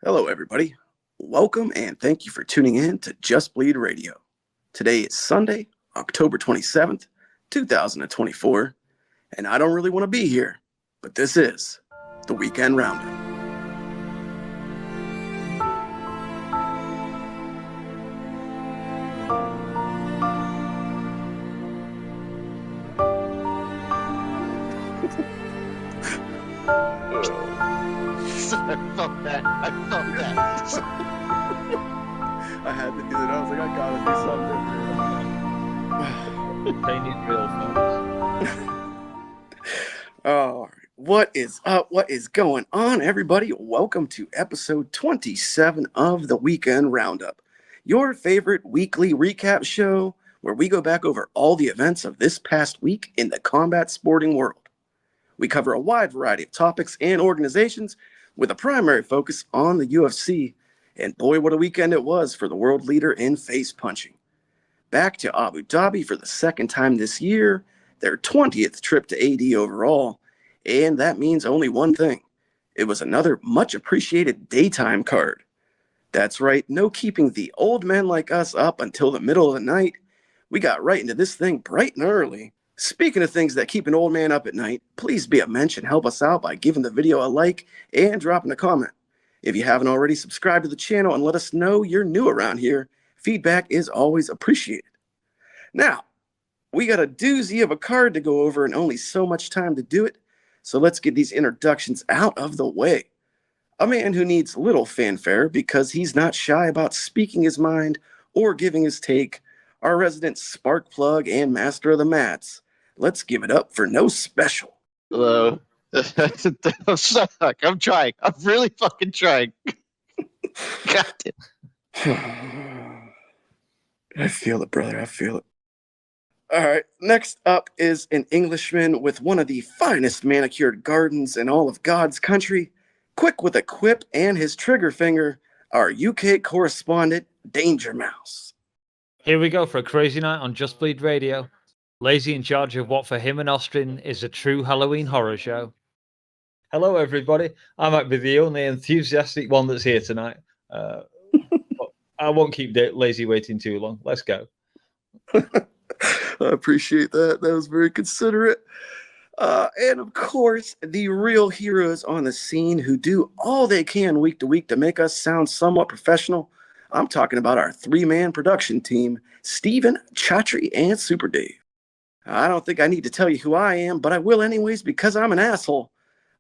Hello, everybody. Welcome and thank you for tuning in to Just Bleed Radio. Today is Sunday, October 27th, 2024, and I don't really want to be here, but this is the Weekend Roundup. I felt that. I had to do it. I was like, I gotta do something. They need real folks. Oh, what is up? What is going on, everybody? Welcome to episode 27 of the Weekend Roundup, your favorite weekly recap show where we go back over all the events of this past week in the combat sporting world. We cover a wide variety of topics and organizations with a primary focus on the UFC, and boy, what a weekend it was for the world leader in face punching. Back to Abu Dhabi for the second time this year, their 20th trip to AD overall, and that means only one thing. It was another much appreciated daytime card. That's right, no keeping the old men like us up until the middle of the night. We got right into this thing bright and early. Speaking of things that keep an old man up at night, please be a mensch and help us out by giving the video a like and dropping a comment. If you haven't already, subscribe to the channel and let us know you're new around here. Feedback is always appreciated. Now, we got a doozy of a card to go over and only so much time to do it, so let's get these introductions out of the way. A man who needs little fanfare because he's not shy about speaking his mind or giving his take, our resident spark plug and master of the mats. Let's give it up for No Special. Hello. I'm stuck. I'm trying. I'm really fucking trying. God damn. I feel it, brother. I feel it. All right. Next up is an Englishman with one of the finest manicured gardens in all of God's country, quick with a quip and his trigger finger, our UK correspondent, DangerMouse. Here we go for a crazy night on Just Bleed Radio. Lazy in charge of what for him and Austin is a true Halloween horror show. Hello, everybody. I might be the only enthusiastic one that's here tonight. But I won't keep Lazy waiting too long. Let's go. I appreciate that. That was very considerate. And of course, the real heroes on the scene who do all they can week to week to make us sound somewhat professional. I'm talking about our three-man production team, Steven, Chatri, and Super Dave. I don't think I need to tell you who I am, but I will anyways because I'm an asshole.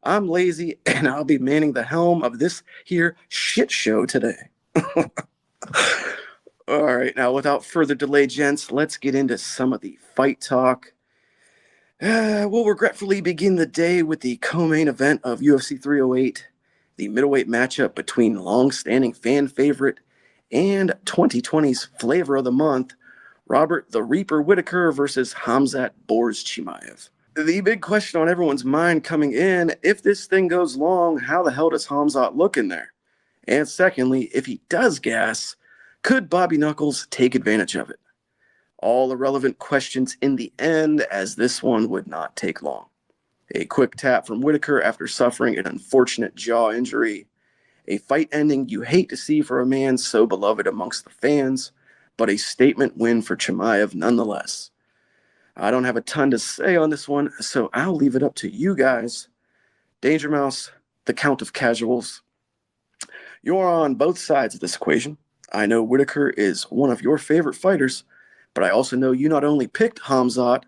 I'm lazy, and I'll be manning the helm of this here shit show today. All right, now without further delay, gents, let's get into some of the fight talk. We'll regretfully begin the day with the co-main event of UFC 308, the middleweight matchup between long-standing fan favorite and 2020's flavor of the month, Robert the Reaper Whittaker versus Khamzat Borz Chimaev. The big question on everyone's mind coming in, if this thing goes long, how the hell does Khamzat look in there? And secondly, if he does gas, could Bobby Knuckles take advantage of it? All irrelevant questions in the end, as this one would not take long. A quick tap from Whittaker after suffering an unfortunate jaw injury. A fight ending you hate to see for a man so beloved amongst the fans, but a statement win for Chimaev nonetheless. I don't have a ton to say on this one, so I'll leave it up to you guys. DangerMouse, the Count of Casuals. You're on both sides of this equation. I know Whittaker is one of your favorite fighters, but I also know you not only picked Khamzat,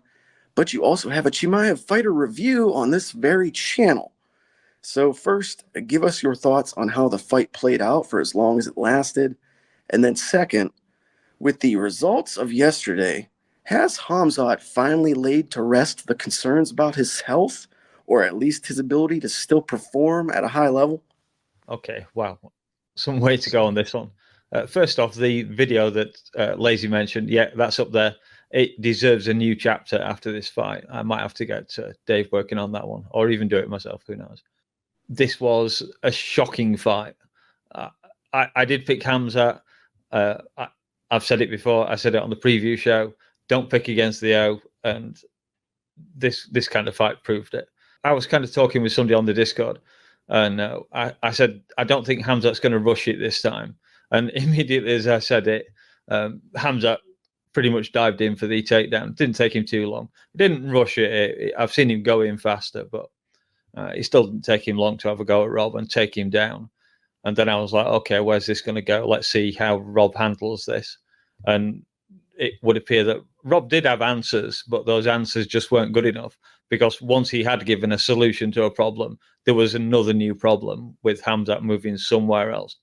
but you also have a Chimaev fighter review on this very channel. So first, give us your thoughts on how the fight played out for as long as it lasted, and then second, with the results of yesterday, has Khamzat finally laid to rest the concerns about his health, or at least his ability to still perform at a high level? Okay, wow. Some way to go on this one. First off, the video that Lazy mentioned, yeah, that's up there. It deserves a new chapter after this fight. I might have to get Dave working on that one, or even do it myself, who knows. This was a shocking fight. I did pick Khamzat. I've said it before. I said it on the preview show. Don't pick against the O, and this kind of fight proved it. I was kind of talking with somebody on the Discord, And I said, I don't think Hamzat's going to rush it this time. And immediately as I said it, Hamzat pretty much dived in for the takedown. Didn't take him too long. He didn't rush it. I've seen him go in faster, but it still didn't take him long to have a go at Rob and take him down. And then I was like, okay, where's this going to go? Let's see how Rob handles this. And it would appear that Rob did have answers, but those answers just weren't good enough, because once he had given a solution to a problem, there was another new problem with Hamzat moving somewhere else,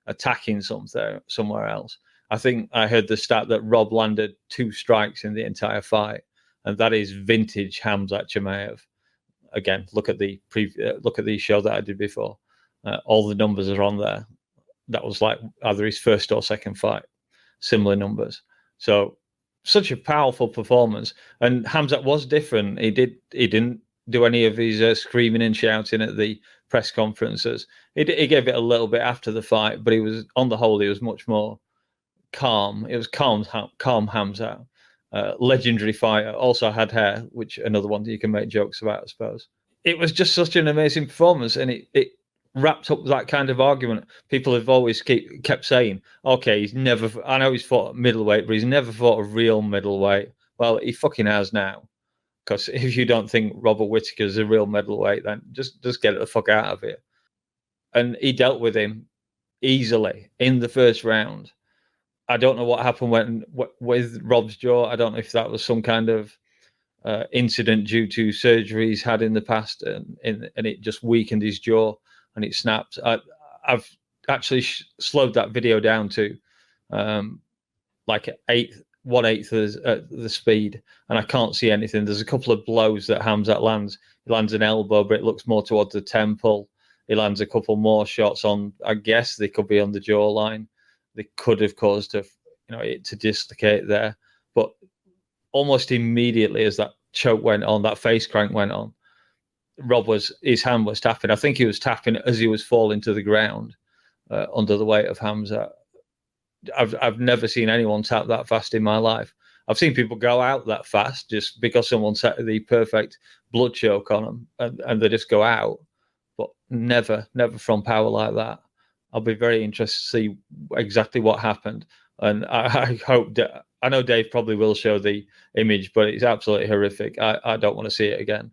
attacking somewhere else. I think I heard the stat that Rob landed 2 strikes in the entire fight, and that is vintage Hamzat Chimaev. Again, look at the show that I did before. All the numbers are on there. That was like either his first or second fight, similar numbers. So such a powerful performance. And Hamzat was different. He didn't do any of his screaming and shouting at the press conferences. He gave it a little bit after the fight, but he was, on the whole, he was much more calm. It was calm Hamzat. Legendary fighter, also had hair, which another one that you can make jokes about, I suppose. It was just such an amazing performance, and it wrapped up that kind of argument. People have always kept saying, okay, I know he's fought middleweight, but he's never fought a real middleweight. Well, he fucking has now. Because if you don't think Robert Whittaker's a real middleweight, then just get the fuck out of it. And he dealt with him easily in the first round. I don't know what happened with Rob's jaw. I don't know if that was some kind of incident due to surgery he's had in the past, and it just weakened his jaw and it snapped. I've actually slowed that video down to like 1/8 of the speed, and I can't see anything. There's a couple of blows that Hamzat lands. He lands an elbow, but it looks more towards the temple. He lands a couple more shots on, I guess they could be on the jawline. They could have caused it to dislocate there. But almost immediately as that choke went on, that face crank went on, his hand was tapping. I think he was tapping as he was falling to the ground under the weight of Hamzat. I've never seen anyone tap that fast in my life. I've seen people go out that fast just because someone set the perfect blood choke on them and they just go out, but never from power like that. I'll be very interested to see exactly what happened. And I hope I know Dave probably will show the image, but it's absolutely horrific. I don't want to see it again.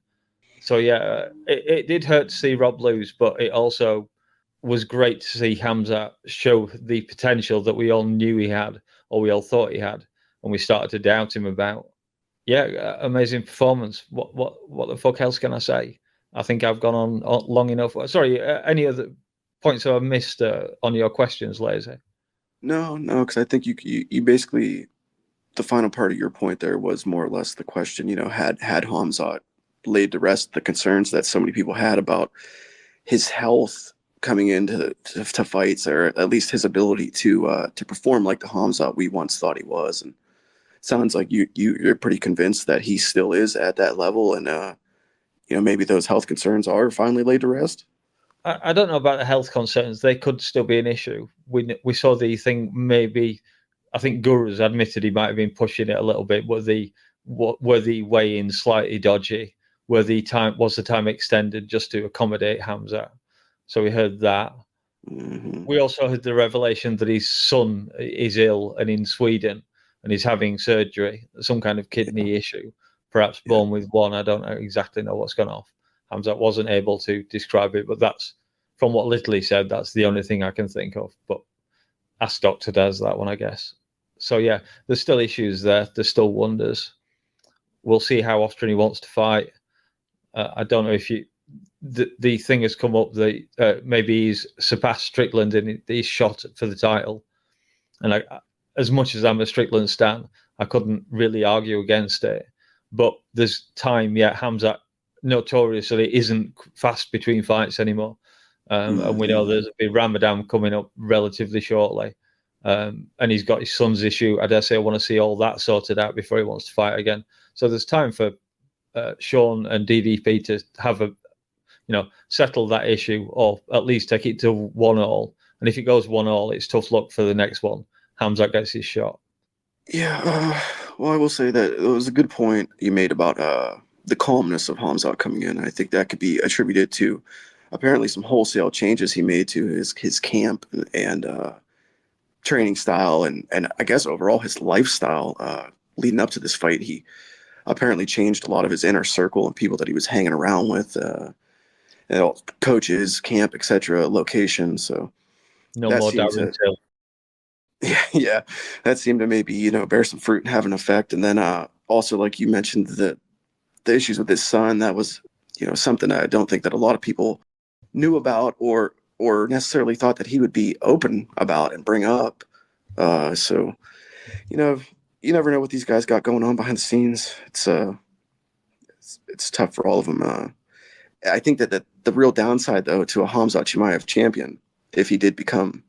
So yeah, it did hurt to see Rob lose, but it also was great to see Hamzat show the potential that we all knew he had, or we all thought he had, and we started to doubt him about. Yeah, amazing performance. What the fuck else can I say? I think I've gone on long enough. Sorry, any other points I've missed on your questions, Lazy? No, because I think you basically, the final part of your point there was more or less the question. Had Hamzat laid to rest the concerns that so many people had about his health coming into to fights, or at least his ability to perform like the Hamzat we once thought he was. And it sounds like you're pretty convinced that he still is at that level, and maybe those health concerns are finally laid to rest. I don't know about the health concerns. They could still be an issue. We saw the thing, maybe, I think Guru's admitted he might have been pushing it a little bit. Were the weigh-ins slightly dodgy? Was the time extended just to accommodate Hamzat? So we heard that. Mm-hmm. We also heard the revelation that his son is ill and in Sweden, and he's having surgery, some kind of kidney issue, perhaps born with one. I don't exactly know what's gone off. Hamzat wasn't able to describe it, but that's, from what little he said, that's the only thing I can think of. But ask Dr. Daz that one, I guess. So yeah, there's still issues there. There's still wonders. We'll see how often he wants to fight. I don't know if the thing has come up that maybe he's surpassed Strickland in his shot for the title. And as much as I'm a Strickland stan, I couldn't really argue against it. But there's time yet. Hamzat notoriously isn't fast between fights anymore. And we know there's a big Ramadan coming up relatively shortly. And he's got his son's issue. I dare say I want to see all that sorted out before he wants to fight again. So there's time for Sean and DDP to have settle that issue, or at least take it to 1-1. And if it goes 1-1, it's tough luck for the next one. Hamzat gets his shot. Yeah, well, I will say that it was a good point you made about the calmness of Hamzat coming in. I think that could be attributed to apparently some wholesale changes he made to his camp and training style and I guess overall his lifestyle leading up to this fight. He apparently changed a lot of his inner circle and people that he was hanging around with, coaches, camp, etc., location. So No that more seemed Darren to, Till. yeah, that seemed to maybe bear some fruit and have an effect. And then also, like you mentioned, the issues with his son, that was something I don't think that a lot of people knew about or necessarily thought that he would be open about and bring up. So you never know what these guys got going on behind the scenes. It's tough for all of them. I think that the real downside, though, to a Hamzat Chimaev champion, if he did become,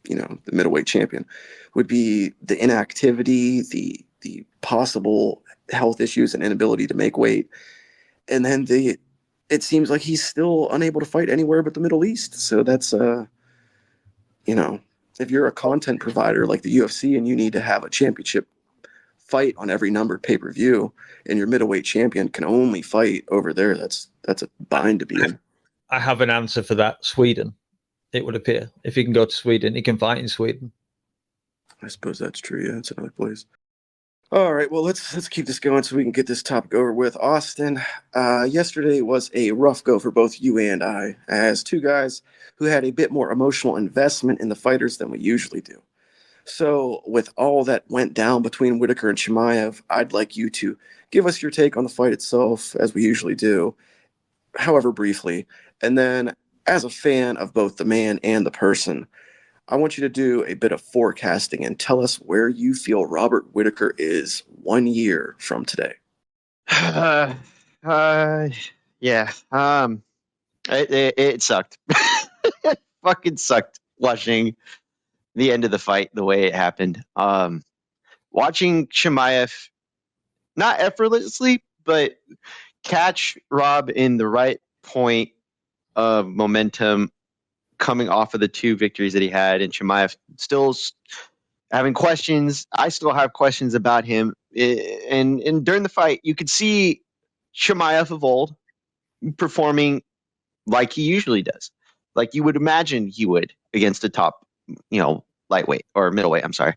the middleweight champion, would be the inactivity, the possible health issues and inability to make weight, and then it seems like he's still unable to fight anywhere but the Middle East. So that's if you're a content provider like the UFC and you need to have a championship fight on every numbered pay-per-view and your middleweight champion can only fight over there, that's a bind to be in. I have an answer for that. Sweden, it would appear. If he can go to Sweden, he can fight in Sweden. I suppose that's true. Yeah, it's another place. All right, well, let's keep this going so we can get this topic over with. Austin, yesterday was a rough go for both you and I, as two guys who had a bit more emotional investment in the fighters than we usually do. So, with all that went down between Whitaker and Chimaev, I'd like you to give us your take on the fight itself, as we usually do, however briefly. And then, as a fan of both the man and the person, I want you to do a bit of forecasting and tell us where you feel Robert Whitaker is 1 year from today. Yeah. It sucked. It fucking sucked watching the end of the fight the way it happened. Watching Chimaev not effortlessly, but catch Rob in the right point of momentum coming off of the two victories that he had, and Chimaev still having questions. I still have questions about him. And during the fight, you could see Chimaev of old performing like he usually does, like you would imagine he would against a top, lightweight or middleweight. I'm sorry.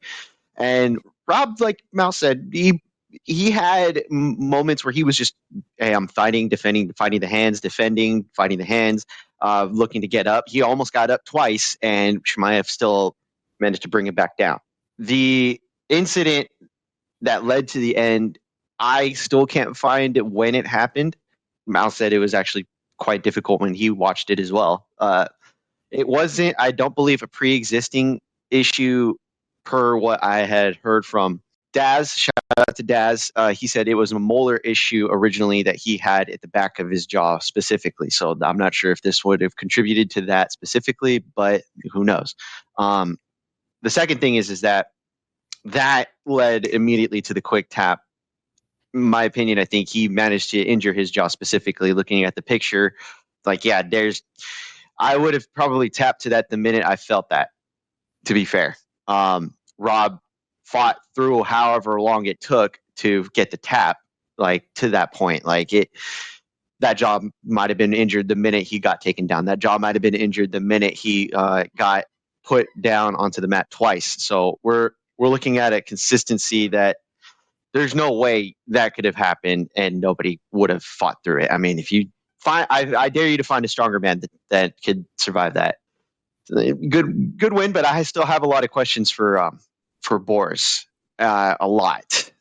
And Rob, like Mouse said, he had moments where he was just, hey, I'm fighting, defending, fighting the hands, defending, fighting the hands, looking to get up. He almost got up twice, and Chimaev still managed to bring it back down. The incident that led to the end, I still can't find when it happened. Mouse said it was actually quite difficult when he watched it as well. It wasn't, I don't believe, a pre-existing issue per what I had heard from Daz. Shout out to Daz. He said it was a molar issue originally that he had at the back of his jaw specifically. So I'm not sure if this would have contributed to that specifically, but who knows. The second thing is that led immediately to the quick tap. In my opinion, I think he managed to injure his jaw specifically. Looking at the picture, like, yeah, I would have probably tapped to that the minute I felt that, to be fair. Rob fought through however long it took to get the tap, like, to that point. Like, that jaw might have been injured the minute he got taken down. That jaw might have been injured the minute he got put down onto the mat twice. So we're looking at a consistency that there's no way that could have happened and nobody would have fought through it. I mean, if you I dare you to find a stronger man that could survive that. Good win, but I still have a lot of questions for Boris. A lot,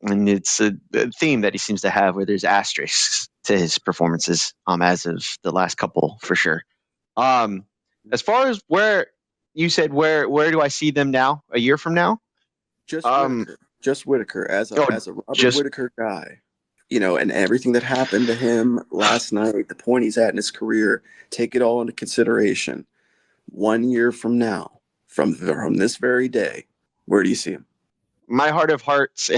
and it's a theme that he seems to have where there's asterisks to his performances. As of the last couple, for sure. As far as where you said where do I see them now? A year from now? Just Whitaker as a Robert Whitaker guy. And everything that happened to him last night, the point he's at in his career, take it all into consideration. 1 year from now, from this very day, where do you see him? My heart of hearts,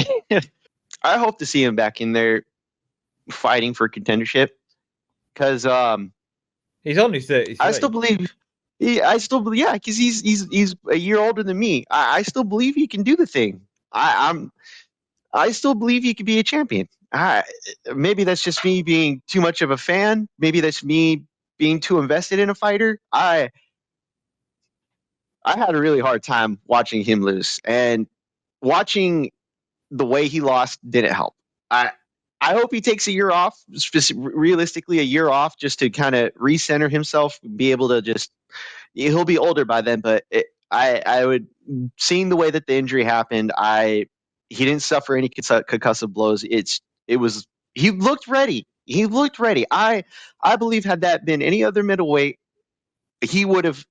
I hope to see him back in there fighting for contendership, because he's only 33. I still believe. Yeah, because he's a year older than me. I still believe he can do the thing. I still believe he could be a champion. Maybe that's just me being too much of a fan. Maybe that's me being too invested in a fighter, I had a really hard time watching him lose, and watching the way he lost didn't help. I I hope he takes a year off, realistically a year off, just to kind of recenter himself, be able to just. He'll be older by then, but I would, seeing the way that the injury happened, he didn't suffer any concussive blows. It was he looked ready. He looked ready. I believe had that been any other middleweight, he would have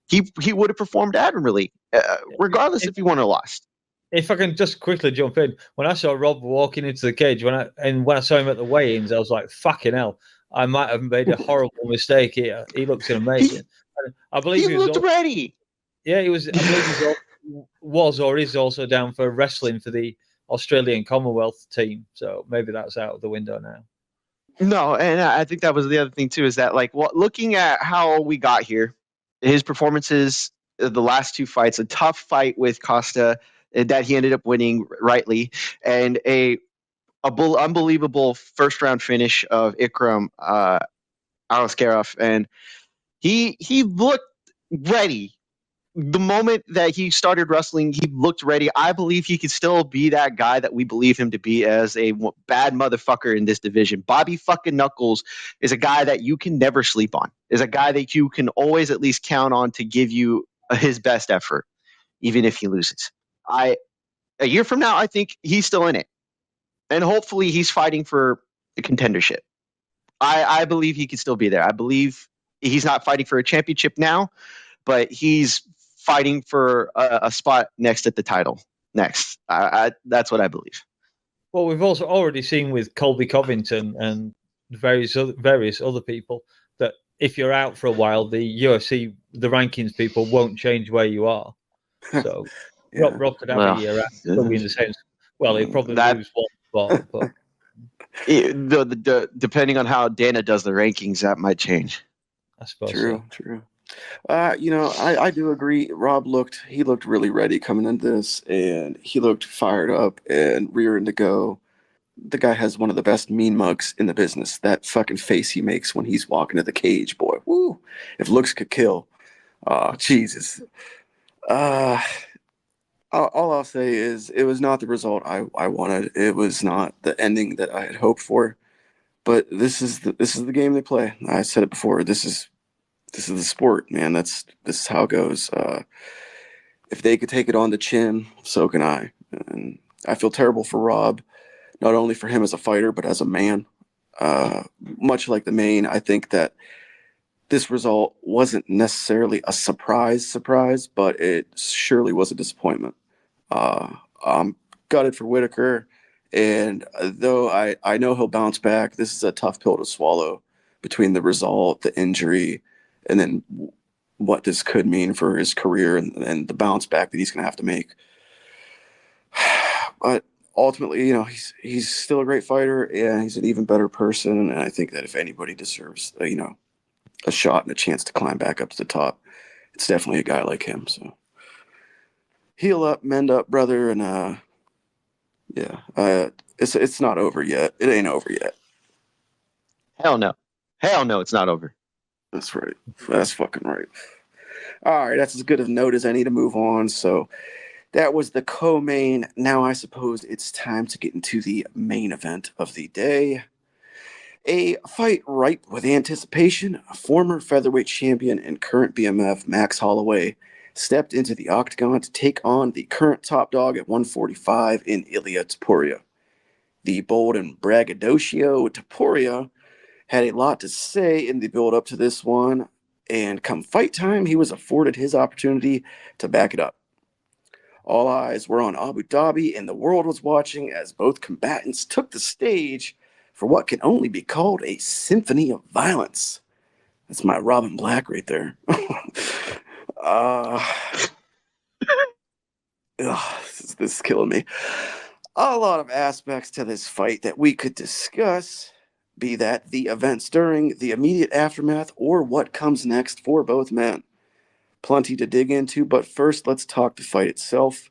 he would have performed admirably, regardless if he won or lost. If I can just quickly jump in, when I saw Rob walking into the cage, when I saw him at the weigh-ins, I was like, "Fucking hell! I might have made a horrible mistake here." He looks amazing. I believe He looked ready. Yeah, he was. I believe he was or is also down for wrestling for the Australian Commonwealth team. So maybe that's out of the window now. No, and I think that was the other thing too, is that like looking at how we got here, his performances, the last two fights, a tough fight with Costa that he ended up winning rightly, and a unbelievable first round finish of Ikram Alaskarov, and he looked ready. The moment that he started wrestling, he looked ready. I believe he could still be that guy that we believe him to be as a bad motherfucker in this division. Bobby fucking Knuckles is a guy that you can never sleep on. Is a guy that you can always at least count on to give you his best effort, even if he loses. A year from now, I think he's still in it, and hopefully he's fighting for the contendership. I believe he can still be there. I believe he's not fighting for a championship now, but he's fighting for a spot next at the title next. That's what I believe. Well, we've also already seen with Colby Covington and various other people that if you're out for a while, the UFC, the rankings people won't change where you are. So yeah. Rob could have a year out, still be in the same. Well, he'll probably lose one spot, but depending on how Dana does the rankings, that might change. I suppose. True. I do agree. Rob looked really ready coming into this, and he looked fired up and rearing to go. The guy has one of the best mean mugs in the business. That fucking face he makes when he's walking to the cage, boy. Woo! If looks could kill. Jesus. All I'll say is it was not the result I wanted. It was not the ending that I had hoped for. But this is the game they play. I said it before. This is the sport, man. This is how it goes. If they could take it on the chin, so can I. And I feel terrible for Rob, not only for him as a fighter, but as a man. Much like the main, I think that this result wasn't necessarily a surprise, but it surely was a disappointment. I'm gutted for Whitaker, and though I know he'll bounce back, this is a tough pill to swallow between the result, the injury, and then what this could mean for his career and the bounce back that he's going to have to make. But ultimately, he's still a great fighter, and he's an even better person. And I think that if anybody deserves, a shot and a chance to climb back up to the top, it's definitely a guy like him. So heal up, mend up, brother, and it's not over yet. It ain't over yet. Hell no, it's not over. That's right. That's fucking right. All right, that's as good a note as I need to move on. So that was the co-main. Now I suppose it's time to get into the main event of the day. A fight ripe with anticipation. Former featherweight champion and current BMF Max Holloway stepped into the octagon to take on the current top dog at 145 in Ilia Topuria. The bold and braggadocio Topuria had a lot to say in the build-up to this one, and come fight time, he was afforded his opportunity to back it up. All eyes were on Abu Dhabi, and the world was watching as both combatants took the stage for what can only be called a symphony of violence. That's my Robin Black right there. This is killing me. A lot of aspects to this fight that we could discuss, be that the events during, the immediate aftermath, or what comes next for both men. Plenty to dig into, but first let's talk the fight itself.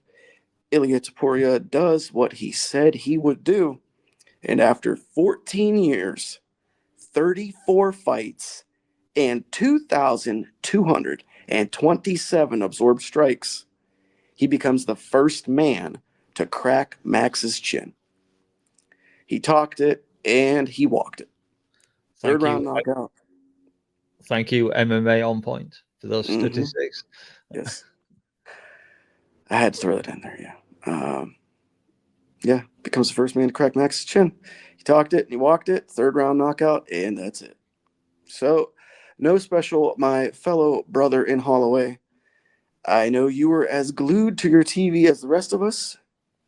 Ilia Topuria does what he said he would do, and after 14 years, 34 fights, and 2,227 absorbed strikes, he becomes the first man to crack Max's chin. He talked it and he walked it. Third round knockout. Thank you, MMA On Point, for those statistics. Yes. I had to throw that in there, yeah. Becomes the first man to crack Max's chin. He talked it and he walked it. Third round knockout, and that's it. So, no special, my fellow brother in Holloway. I know you were as glued to your TV as the rest of us,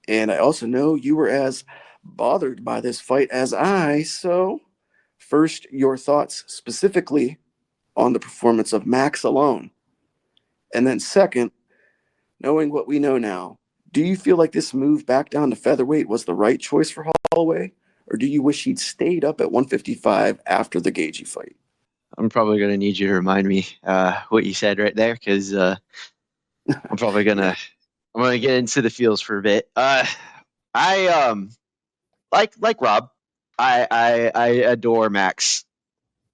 and I also know you were as bothered by this fight as I. So, first, your thoughts specifically on the performance of Max alone. And then, second, knowing what we know now, do you feel like this move back down to featherweight was the right choice for Holloway, or do you wish he'd stayed up at 155 after the Gaethje fight? I'm probably going to need you to remind me what you said right there, because I'm probably going to get into the feels for a bit. I like Rob, I adore Max,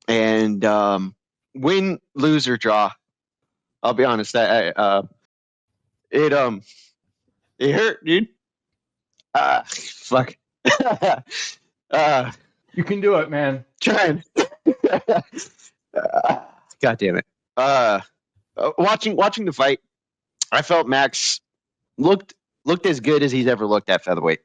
and win, lose, or draw, I'll be honest, it hurt, dude. Fuck. You can do it, man. Trying. God damn it. Watching the fight, I felt Max looked as good as he's ever looked at featherweight.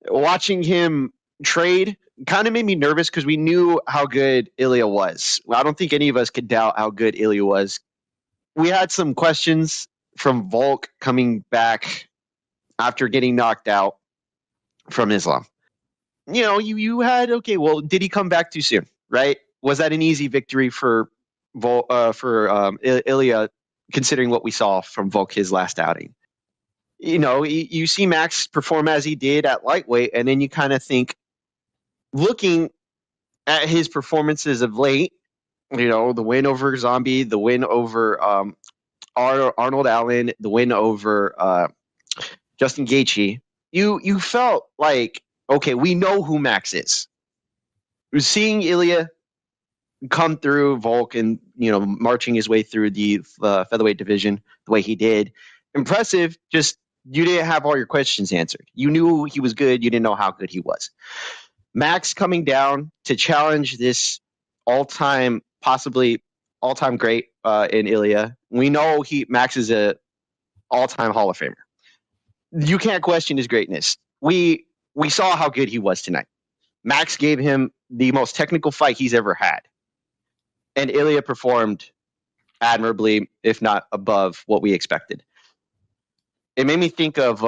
Watching him trade kind of made me nervous because we knew how good Ilya was. I don't think any of us could doubt how good Ilya was. We had some questions from Volk coming back after getting knocked out from Islam. You know, you had, okay, well, did he come back too soon, right? Was that an easy victory for Ilya, considering what we saw from Volk his last outing? You know, you see Max perform as he did at lightweight, and then you kind of think, looking at his performances of late, you know, the win over Zombie, the win over Arnold Allen, the win over Justin Gaethje, you felt like, okay, we know who Max is. Seeing Ilya come through Volk and, you know, marching his way through the featherweight division the way he did, impressive. Just, you didn't have all your questions answered. You knew he was good. You didn't know how good he was. Max coming down to challenge this possibly all-time great in Ilya. We know Max is a all-time Hall of Famer. You can't question his greatness. We saw how good he was tonight. Max gave him the most technical fight he's ever had. And Ilya performed admirably, if not above what we expected. It made me think of,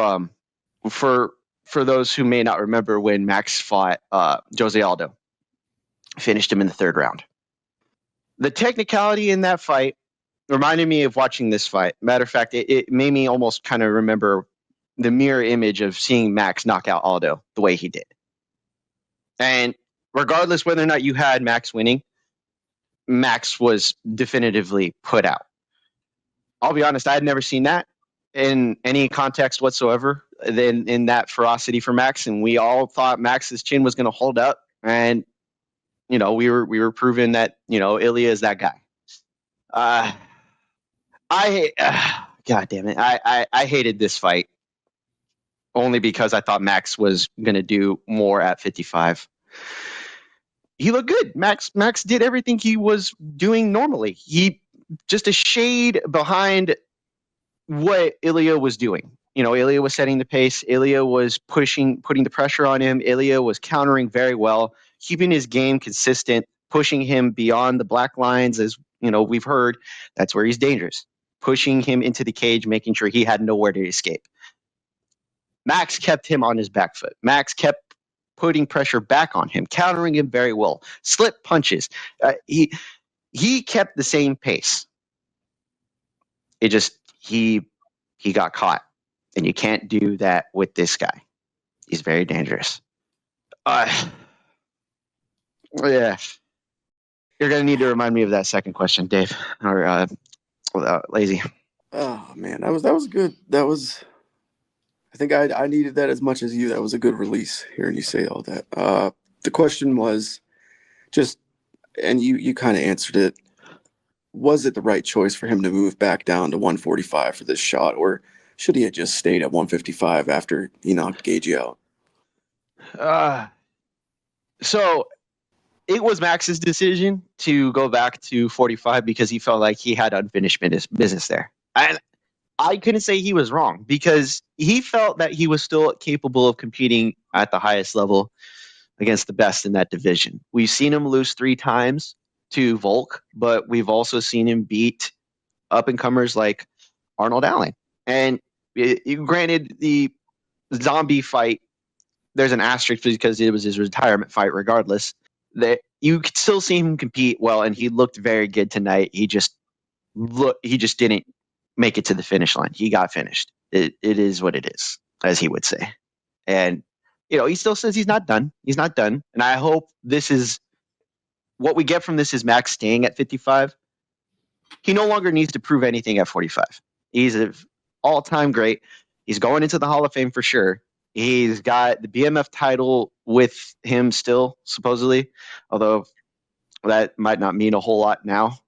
for those who may not remember, when Max fought Jose Aldo, finished him in the third round. The technicality in that fight reminded me of watching this fight. Matter of fact, it made me almost kind of remember the mirror image of seeing Max knock out Aldo the way he did. And regardless whether or not you had Max winning, Max was definitively put out. I'll be honest, I had never seen that in any context whatsoever in that ferocity for Max, and we all thought Max's chin was going to hold up, and you know, we were proving that, you know, Ilya is that guy. God damn it, I hated this fight only because I thought Max was going to do more at 55. He looked good. Max did everything he was doing normally. He just a shade behind what Ilya was doing. You know, Ilya was setting the pace. Ilya was putting the pressure on him. Ilya was countering very well, keeping his game consistent, pushing him beyond the black lines. As you know, we've heard, that's where he's dangerous. Pushing him into the cage, making sure he had nowhere to escape. Max kept him on his back foot. Max kept putting pressure back on him, countering him very well. Slip punches. He kept the same pace. It just, he got caught. And you can't do that with this guy. He's very dangerous. Yeah. You're going to need to remind me of that second question, Dave. Or Lazy. Oh, man. That was good. That was... I think I needed that as much as you. That was a good release, hearing you say all that. The question was just, and you kind of answered it. was it the right choice for him to move back down to 145 for this shot, or should he have just stayed at 155 after he knocked Gaethje out? So it was Max's decision to go back to 45 because he felt like he had unfinished business there. And I couldn't say he was wrong because he felt that he was still capable of competing at the highest level against the best in that division. We've seen him lose 3 times to Volk, but we've also seen him beat up-and-comers like Arnold Allen. And granted, the zombie fight, there's an asterisk because it was his retirement fight regardless. That you could still see him compete well, and he looked very good tonight. He just didn't make it to the finish line. He got finished. It is what it is, as he would say. And he still says he's not done. He's not done. And I hope this is what we get from this is Max staying at 55. He no longer needs to prove anything at 45. He's an all-time great. He's going into the Hall of Fame for sure. He's got the BMF title with him still, supposedly, although that might not mean a whole lot now.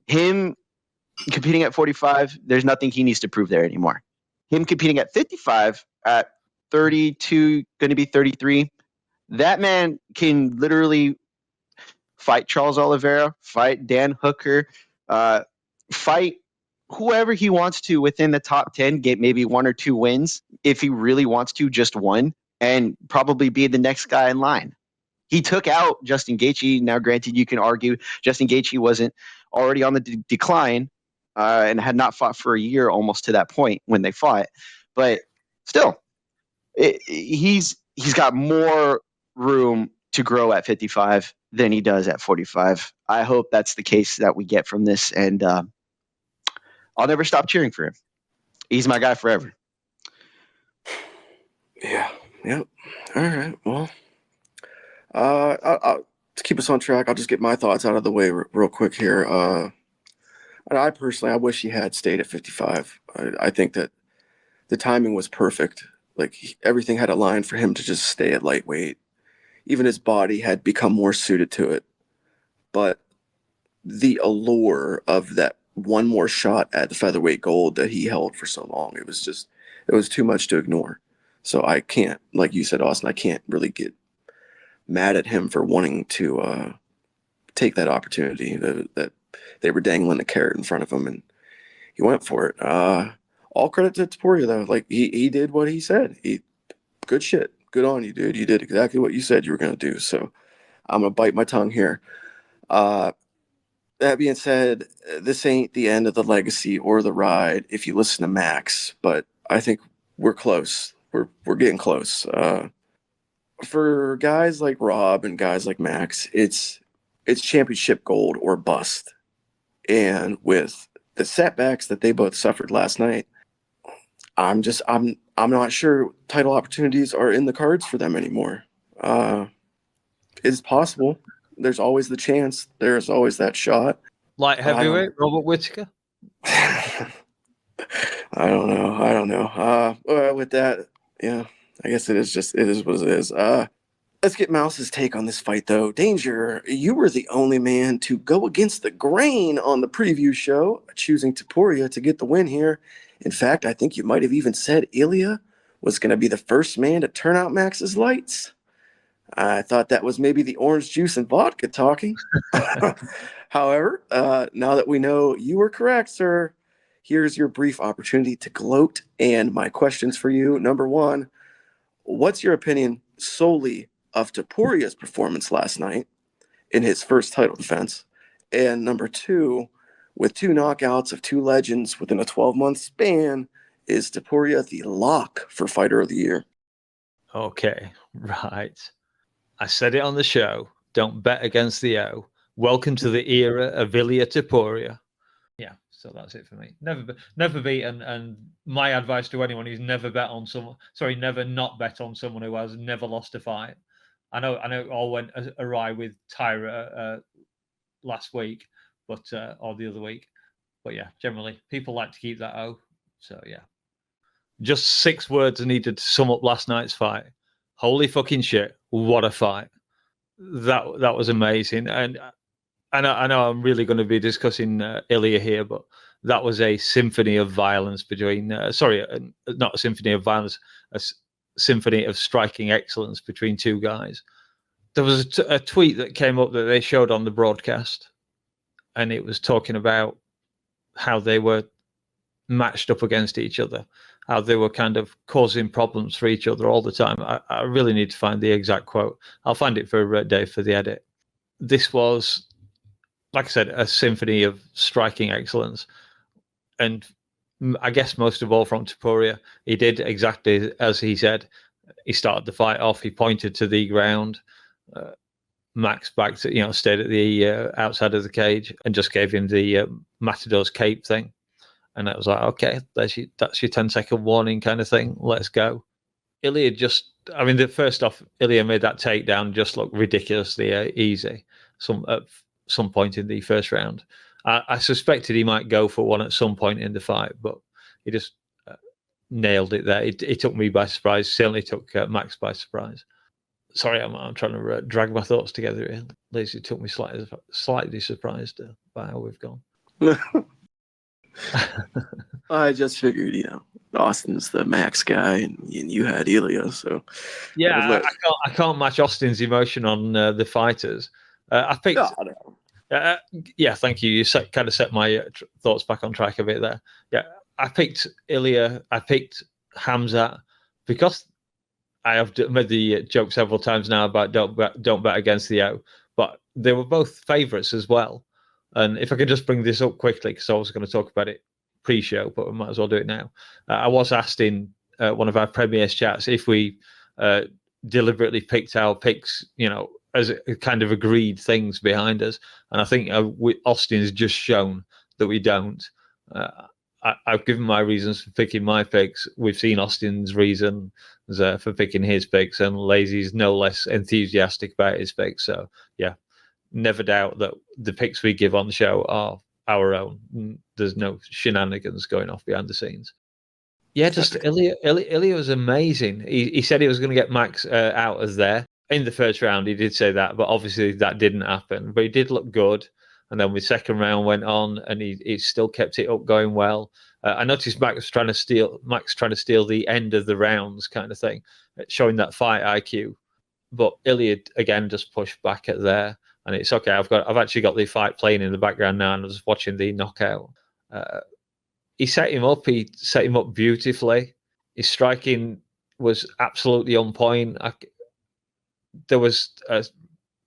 Him competing at 45, there's nothing he needs to prove there anymore. Him competing at 55, at 32, going to be 33, that man can literally fight Charles Oliveira, fight Dan Hooker, fight whoever he wants to within the top 10, get maybe 1 or 2 wins if he really wants to, just one, and probably be the next guy in line. He took out Justin Gaethje. Now, granted, you can argue Justin Gaethje wasn't already on the decline and had not fought for a year almost to that point when they fought. But still, he's got more room to grow at 55 than he does at 45. I hope that's the case that we get from this, and I'll never stop cheering for him. He's my guy forever. Yeah. Yep. All right. Well, to keep us on track, I'll just get my thoughts out of the way real quick here. I personally, I wish he had stayed at 55. I think that the timing was perfect. Like everything had aligned for him to just stay at lightweight. Even his body had become more suited to it. But the allure of that one more shot at the featherweight gold that he held for so long, it was too much to ignore. So I can't, like you said, Austin, I can't really get mad at him for wanting to take that opportunity that they were dangling a carrot in front of him, and he went for it. All credit to Topuria, though. Like he did what he said. Good shit. Good on you, dude. You did exactly what you said you were going to do. So I'm going to bite my tongue here. That being said, this ain't the end of the legacy or the ride if you listen to Max, but I think we're close. We're getting close. For guys like Rob and guys like Max, it's championship gold or bust. And with the setbacks that they both suffered last night, I'm not sure title opportunities are in the cards for them anymore. It's possible. There's always the chance. There's always that shot. Light heavyweight, Robert Whittaker? I don't know. With that, yeah, I guess it is what it is. Let's get Mouse's take on this fight, though. Danger, you were the only man to go against the grain on the preview show, choosing Topuria to get the win here. In fact, I think you might have even said Ilya was going to be the first man to turn out Max's lights. I thought that was maybe the orange juice and vodka talking. However, now that we know you were correct, sir, here's your brief opportunity to gloat. And my questions for you. Number 1, what's your opinion solely of Topuria's performance last night in his first title defense? And number 2, with 2 knockouts of 2 legends within a 12-month span, is Topuria the lock for Fighter of the Year? Okay, right. I said it on the show. Don't bet against the O. Welcome to the era of Ilya Topuria. Yeah, so that's it for me. Never beat, and my advice to anyone who's never not bet on someone who has never lost a fight. I know it all went awry with Tyra last week, or the other week. But yeah, generally people like to keep that O. So yeah, just 6 words are needed to sum up last night's fight. Holy fucking shit! What a fight! That was amazing, and I know I'm really going to be discussing Ilya here, but that was a symphony of violence between, not a symphony of violence, symphony of striking excellence between two guys. There was a tweet that came up that they showed on the broadcast, and it was talking about how they were matched up against each other, how they were kind of causing problems for each other all the time. I really need to find the exact quote. I'll find it for Dave for the edit. This was, like I said, a symphony of striking excellence. And I guess most of all from Topuria, he did exactly as he said. He started the fight off. He pointed to the ground. Max back to, stayed at the outside of the cage and just gave him the Matador's cape thing. And that was like, okay, that's your 10-second warning kind of thing. Let's go. Ilya first off, Ilya made that takedown just look ridiculously easy at some point in the first round. I suspected he might go for one at some point in the fight, but he just nailed it there. It took me by surprise. Certainly took Max by surprise. Sorry, I'm trying to drag my thoughts together here. Lazy took me slightly surprised by how we've gone. I just figured, Austin's the Max guy, and you had Ilya, so yeah, I can't match Austin's emotion on the fighters. I picked. No. Yeah, thank you. You kind of set my thoughts back on track a bit there. Yeah, I picked Ilya. I picked Khamzat because I have made the joke several times now about don't bet against the O, but they were both favourites as well. And if I could just bring this up quickly, because I was going to talk about it pre-show, but we might as well do it now. I was asked in one of our Premier's chats if we deliberately picked our picks, as a kind of agreed things behind us. And I think Austin's just shown that we don't. I've given my reasons for picking my picks. We've seen Austin's reasons for picking his picks, and Lazy's no less enthusiastic about his picks. So, yeah, never doubt that the picks we give on the show are our own. There's no shenanigans going off behind the scenes. Yeah, just Ilya was amazing. He said he was going to get Max out as there. In the first round, he did say that, but obviously that didn't happen. But he did look good. And then the second round went on, and he still kept it up going well. I noticed Max trying to steal the end of the rounds kind of thing, showing that fight IQ. But Ilya again just pushed back at there, and it's okay. I've actually got the fight playing in the background now, and I was watching the knockout. He set him up. He set him up beautifully. His striking was absolutely on point. There was a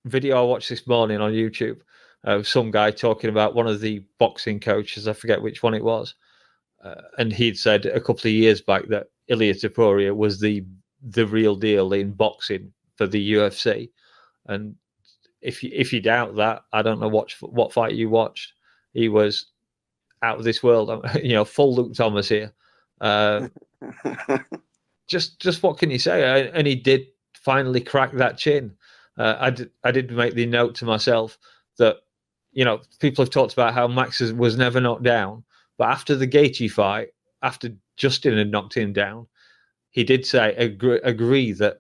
video I watched this morning on YouTube of some guy talking about one of the boxing coaches. I forget which one it was. And he'd said a couple of years back that Ilya Topuria was the real deal in boxing for the UFC. And if you doubt that, I don't know what fight you watched. He was out of this world. Full Luke Thomas here. Just what can you say? And he did finally crack that chin. I did make the note to myself that people have talked about how Max was never knocked down, but after the Gaethje fight, after Justin had knocked him down, he did say agree that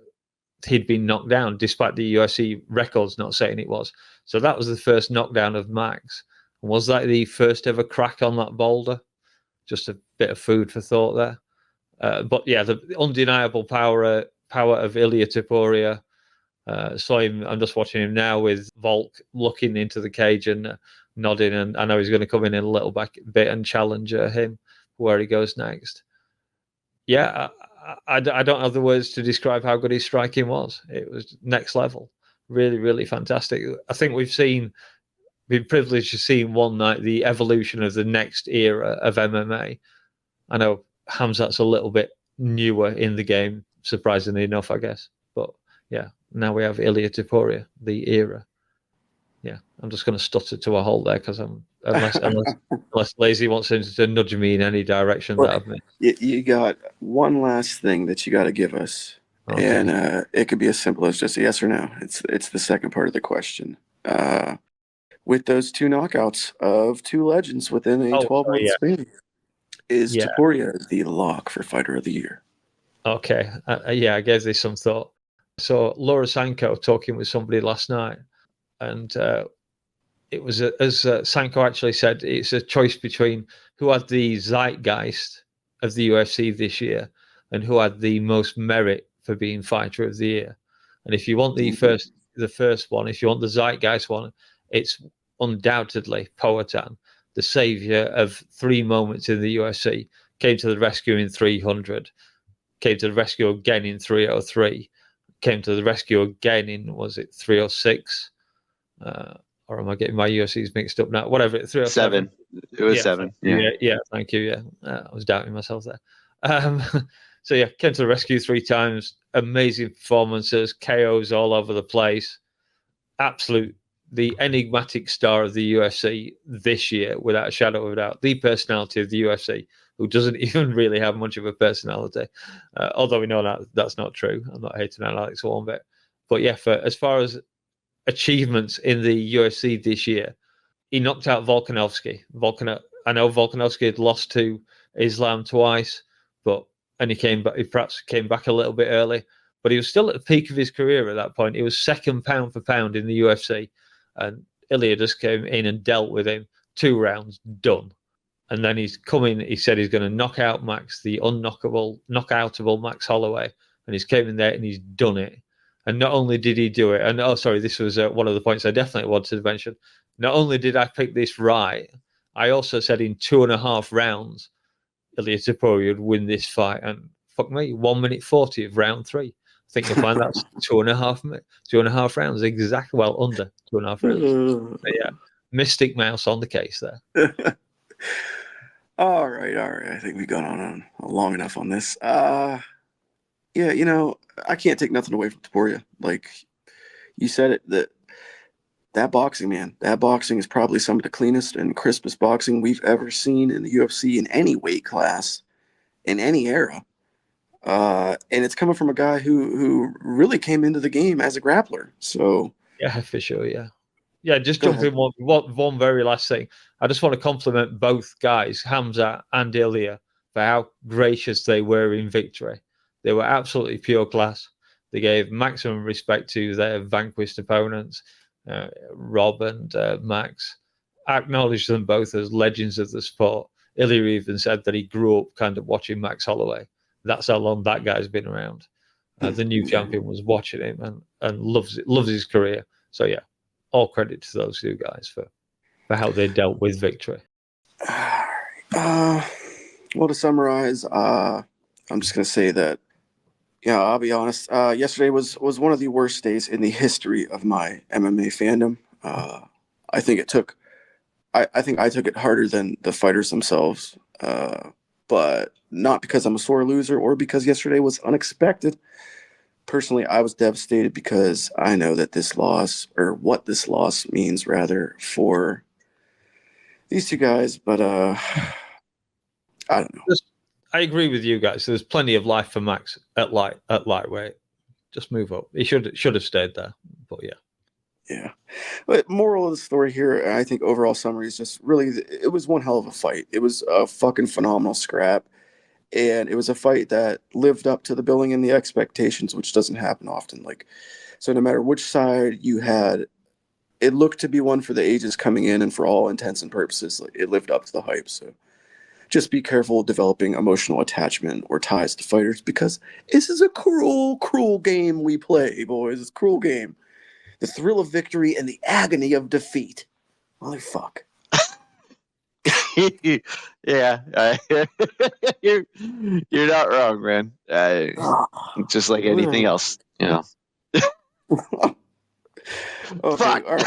he'd been knocked down, despite the UFC records not saying it was. So that was the first knockdown of Max. Was that the first ever crack on that boulder? Just a bit of food for thought there. But yeah, the undeniable power of Ilya Topuria. Saw him. I'm just watching him now with Volk looking into the cage and nodding, and I know he's going to come in a little bit and challenge him where he goes next. Yeah, I don't have the words to describe how good his striking was. It was next level. Really, really fantastic. I think been privileged to see one night the evolution of the next era of MMA. I know Khamzat's a little bit newer in the game, surprisingly enough, I guess. But yeah, now we have Ilya Topuria, the era. Yeah, I'm just going to stutter to a halt there because unless Lazy wants to nudge me in any direction. Well, you got one last thing that you got to give us, okay. And it could be as simple as just a yes or no. It's the second part of the question. With those two knockouts of two legends within a 12-month span, is Topuria the lock for Fighter of the Year? Okay, I gave this some thought. So Laura Sanko talking with somebody last night, and it was, as Sanko actually said, it's a choice between who had the zeitgeist of the UFC this year and who had the most merit for being fighter of the year. And if you want the first one, if you want the zeitgeist one, it's undoubtedly Poatan, the savior of 3 moments in the UFC, came to the rescue in 300, came to the rescue again in 303, came to the rescue again in, was it 306? Or am I getting my UFCs mixed up now? Whatever, 307. 7. It was Yeah, 7. Yeah, thank you. Yeah, I was doubting myself there. So yeah, came to the rescue 3 times. Amazing performances, KOs all over the place. Absolute, the enigmatic star of the UFC this year, without a shadow of a doubt. The personality of the UFC, who doesn't even really have much of a personality. Although we know that that's not true. I'm not hating on Alex one bit. But yeah, as far as achievements in the UFC this year, he knocked out Volkanovski. I know Volkanovski had lost to Islam twice, and he perhaps came back a little bit early, but he was still at the peak of his career at that point. He was second pound for pound in the UFC, and Ilya just came in and dealt with him. 2 rounds, done. And then he's coming. He said he's going to knock out Max, the knockoutable Max Holloway, and he's came in there and he's done it. And not only did he do it, and this was one of the points I definitely wanted to mention. Not only did I pick this right, I also said in 2.5 rounds, Ilya Topuria would win this fight. And fuck me, 1 minute 40 of round 3. I think you'll find that's 2.5 rounds, exactly. Well, under 2.5 rounds. But yeah, Mystic Mouse on the case there. All right. I think we got on long enough on this. Yeah, I can't take nothing away from Topuria. Like you said it, that boxing, man, that boxing is probably some of the cleanest and crispest boxing we've ever seen in the UFC in any weight class, in any era. And it's coming from a guy who really came into the game as a grappler. So yeah, for sure, yeah. Just jump in one very last thing. I just want to compliment both guys, Hamza and Ilya, for how gracious they were in victory. They were absolutely pure class. They gave maximum respect to their vanquished opponents, Rob and Max. I acknowledge them both as legends of the sport. Ilya even said that he grew up kind of watching Max Holloway. That's how long that guy's been around. The new champion was watching him and loves his career. So yeah, all credit to those 2 guys for how they dealt with victory. Well, to summarize, I'm just going to say that, I'll be honest. Yesterday was one of the worst days in the history of my MMA fandom. I think I took it harder than the fighters themselves, but not because I'm a sore loser or because yesterday was unexpected. Personally, I was devastated because I know that this loss, or what this loss means rather, for these 2 guys. But I don't know. I agree with you guys. There's plenty of life for Max at lightweight. Just move up. He should have stayed there. But yeah. Yeah. But moral of the story here, I think overall summary is just really, it was one hell of a fight. It was a fucking phenomenal scrap. And it was a fight that lived up to the billing and the expectations, which doesn't happen often. So no matter which side you had, it looked to be one for the ages coming in, and for all intents and purposes, it lived up to the hype. So just be careful developing emotional attachment or ties to fighters, because this is a cruel, cruel game we play, boys. It's a cruel game. The thrill of victory and the agony of defeat. Motherfuck. Yeah, you're not wrong, man. Just like anything else, Okay, Fuck. All right.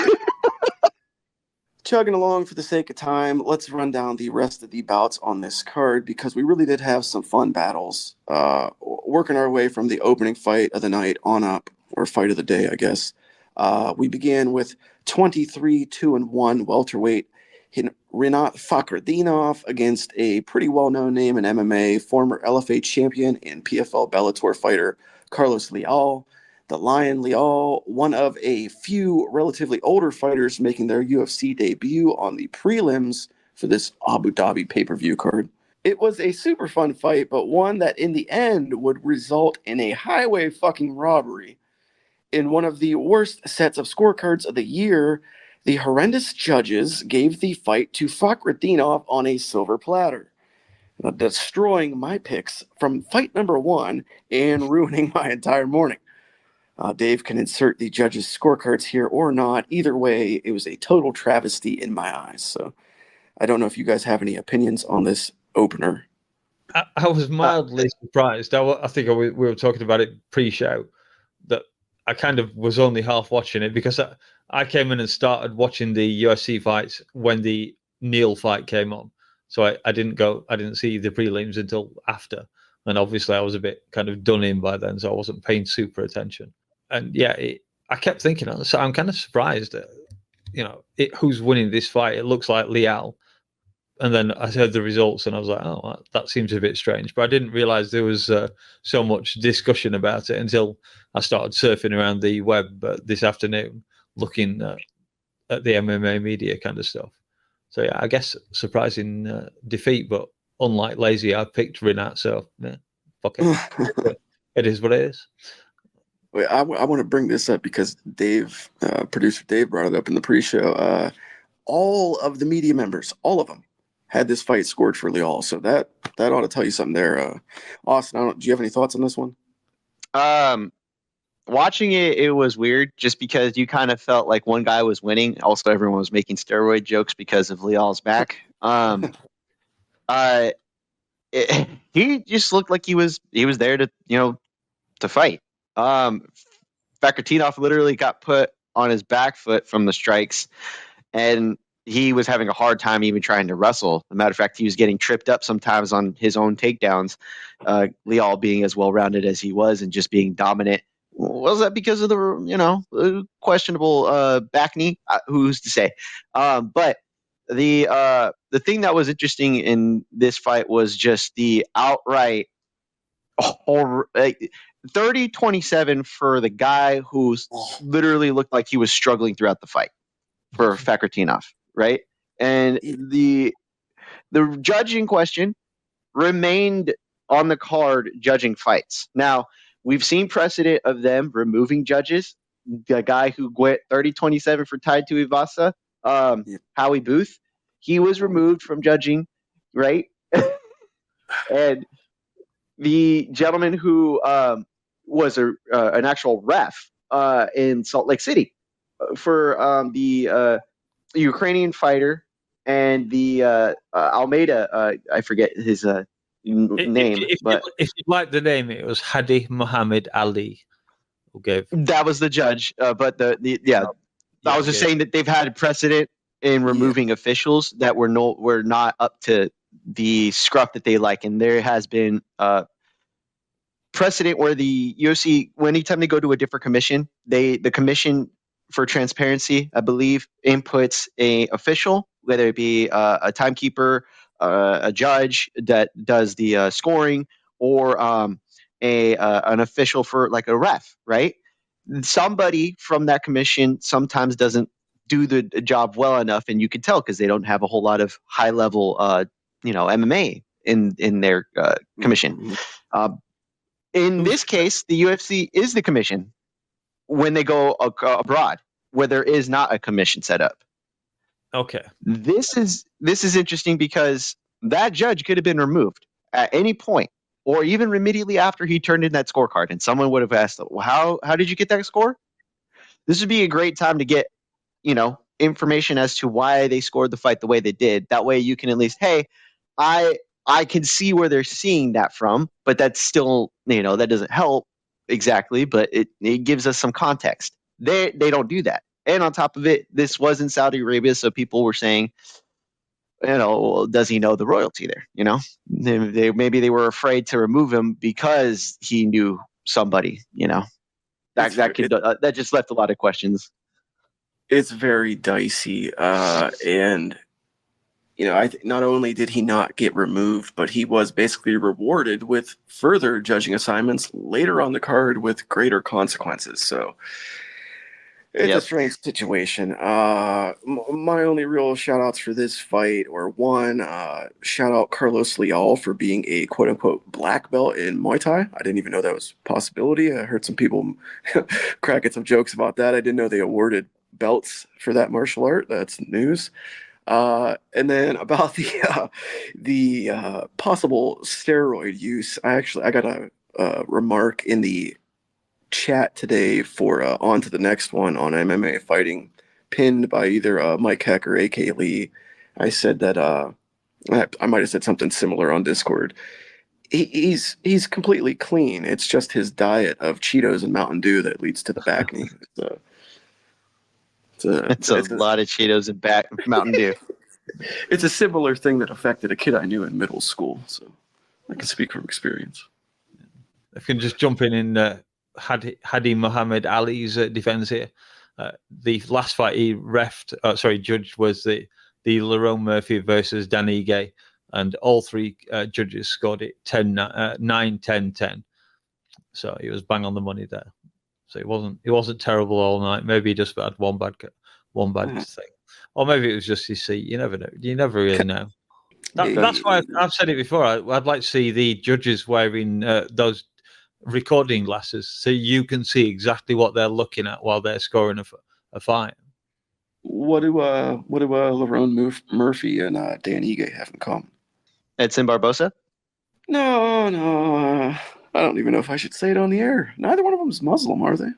Chugging along for the sake of time, let's run down the rest of the bouts on this card, because we really did have some fun battles. Working our way from the opening fight of the night on up, or fight of the day, I guess. We began with 23-2-1 welterweight Rinat Fakhretdinov against a pretty well-known name in MMA, former LFA champion and PFL Bellator fighter Carlos Leal. The Lion Leal, one of a few relatively older fighters making their UFC debut on the prelims for this Abu Dhabi pay-per-view card. It was a super fun fight, but one that in the end would result in a highway fucking robbery. In one of the worst sets of scorecards of the year, The horrendous judges gave the fight to Fakhretdinov on a silver platter, destroying my picks from fight number one and ruining my entire morning. Dave can insert the judges' scorecards here or not. Either way, it was a total travesty in my eyes. So I don't know if you guys have any opinions on this opener. I was mildly surprised. I think we were talking about it pre-show, that I kind of was only half watching it because I came in and started watching the UFC fights when the Neil fight came on. So I didn't see the prelims until after. And obviously I was a bit kind of done in by then, so I wasn't paying super attention. And yeah, I kept thinking, so I'm kind of surprised at, who's winning this fight. It looks like Leal. And then I heard the results and I was like, oh, that seems a bit strange. But I didn't realize there was so much discussion about it until I started surfing around the web this afternoon, looking at the MMA media kind of stuff. So, yeah, I guess surprising defeat, but unlike Lazy, I picked Rinat. So, yeah, fuck it. It is what it is. I want to bring this up because Dave, producer Dave, brought it up in the pre-show. All of the media members, all of them, had this fight scored for Leal, so that ought to tell you something there. Austin, do you have any thoughts on this one? Watching it was weird just because you kind of felt like one guy was winning. Also, everyone was making steroid jokes because of Leal's back. He just looked like he was there to fight. Fakhretdinov literally got put on his back foot from the strikes, and he was having a hard time even trying to wrestle. As a matter of fact, he was getting tripped up sometimes on his own takedowns. Leal being as well-rounded as he was and just being dominant. Was that because of the questionable back knee? Who's to say? But the thing that was interesting in this fight was just the outright 30-27 for the guy who literally looked like he was struggling throughout the fight for Fakhretdinov, right? And the judge in question remained on the card judging fights. Now, we've seen precedent of them removing judges. The guy who went 30-27 for Tied to Ivasa, Howie Booth, he was removed from judging, right? And the gentleman who was an actual ref in Salt Lake City for the Ukrainian fighter and the Almeida, I forget his name. If you like the name, it was Hadi Muhammad Ali who gave. That was the judge, but I was just saying that they've had precedent in removing officials that were not up to the scruff that they like, and there has been precedent where the UFC, anytime they go to a different commission, the commission for transparency, I believe, inputs a official, whether it be a timekeeper, a judge that does the scoring, or an official for like a ref, right? Somebody from that commission sometimes doesn't do the job well enough, and you can tell because they don't have a whole lot of high level, MMA in their commission. In this case, the UFC is the commission when they go abroad, where there is not a commission set up. Okay. This is interesting because that judge could have been removed at any point, or even immediately after he turned in that scorecard, and someone would have asked, well, how did you get that score? This would be a great time to get, information as to why they scored the fight the way they did. That way you can at least, hey, I can see where they're seeing that from, but that's still, that doesn't help exactly, but it gives us some context. They don't do that. And on top of it, this was in Saudi Arabia, so people were saying, well, does he know the royalty there? Maybe they were afraid to remove him because he knew somebody. That just left a lot of questions. It's very dicey, and not only did he not get removed, but he was basically rewarded with further judging assignments later on the card with greater consequences. So it's a strange situation. My only real shout outs for this fight were one, shout out Carlos Leal for being a quote unquote black belt in Muay Thai. I didn't even know that was a possibility. I heard some people cracking some jokes about that. I didn't know they awarded belts for that martial art. That's news. And then about the possible steroid use, I got a remark in the chat today for on to the next one on MMA fighting, pinned by either Mike Heck or AK Lee. I said that I might have said something similar on Discord. He's completely clean. It's just his diet of Cheetos and Mountain Dew that leads to the back knee. It's a lot of Cheetos and Mountain Dew. It's a similar thing that affected a kid I knew in middle school, so I can speak from experience. I can just jump in Hadi Muhammad Ali's defense here. The last fight he judged was the Lerone Murphy versus Dan Ige, and all three judges scored it 9, 10, 10. So he was bang on the money there. So he wasn't terrible all night. Maybe he just had one bad thing, or maybe it was just his seat. You never know. You never really know. That's why I've said it before. I'd like to see the judges wearing those recording glasses so you can see exactly what they're looking at while they're scoring a fight. What do Lerone Murphy and Dan Ige have in common? Edson Barbosa? No. I don't even know if I should say it on the air. Neither one of them is Muslim, are they?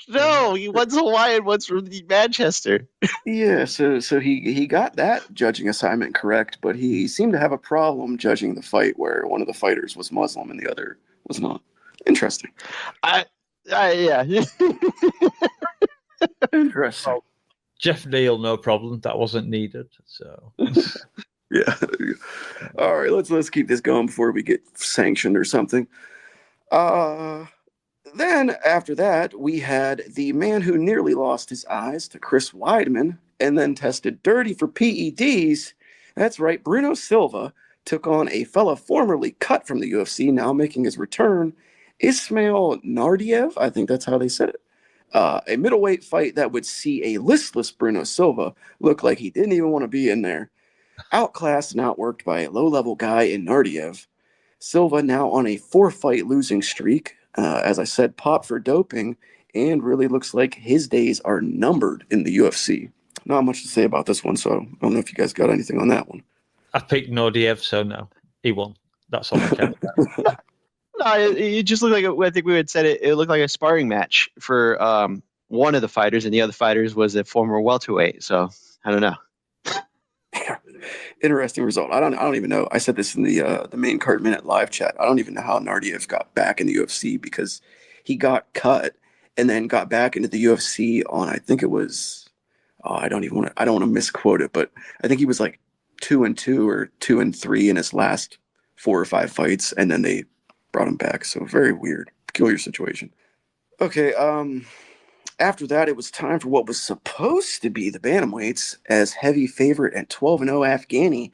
No, one's Hawaiian, one's from Manchester. Yeah, so he got that judging assignment correct, but he seemed to have a problem judging the fight where one of the fighters was Muslim and the other was not. Interesting. Yeah. Interesting. Well, Jeff Neal, no problem. That wasn't needed. So yeah. All right, let's keep this going before we get sanctioned or something. Then after that, we had the man who nearly lost his eyes to Chris Weidman and then tested dirty for PEDs. That's right, Bruno Silva took on a fella formerly cut from the UFC, now making his return, Ismail Nardiev. I think that's how they said it. A middleweight fight that would see a listless Bruno Silva look like he didn't even want to be in there. Outclassed and outworked by a low-level guy in Nardiev. Silva now on a 4-fight losing streak. As I said, popped for doping, and really looks like his days are numbered in the UFC. Not much to say about this one, so I don't know if you guys got anything on that one. I picked Nordiev, so no, he won. That's all I care about. No, it just looked like, I think we had said it looked like a sparring match for one of the fighters, and the other fighters was a former welterweight, so I don't know. Interesting result. I don't even know. I said this in the main card minute live chat. I don't even know how Nardiev got back in the UFC because he got cut and then got back into the UFC on, I think it was, I don't want to misquote it, but I think he was like 2-2 or 2-3 in his last 4 or 5 fights, and then they brought him back. So very weird, peculiar situation. Okay, after that, it was time for what was supposed to be the bantamweights, as heavy favorite and 12-0 Afghani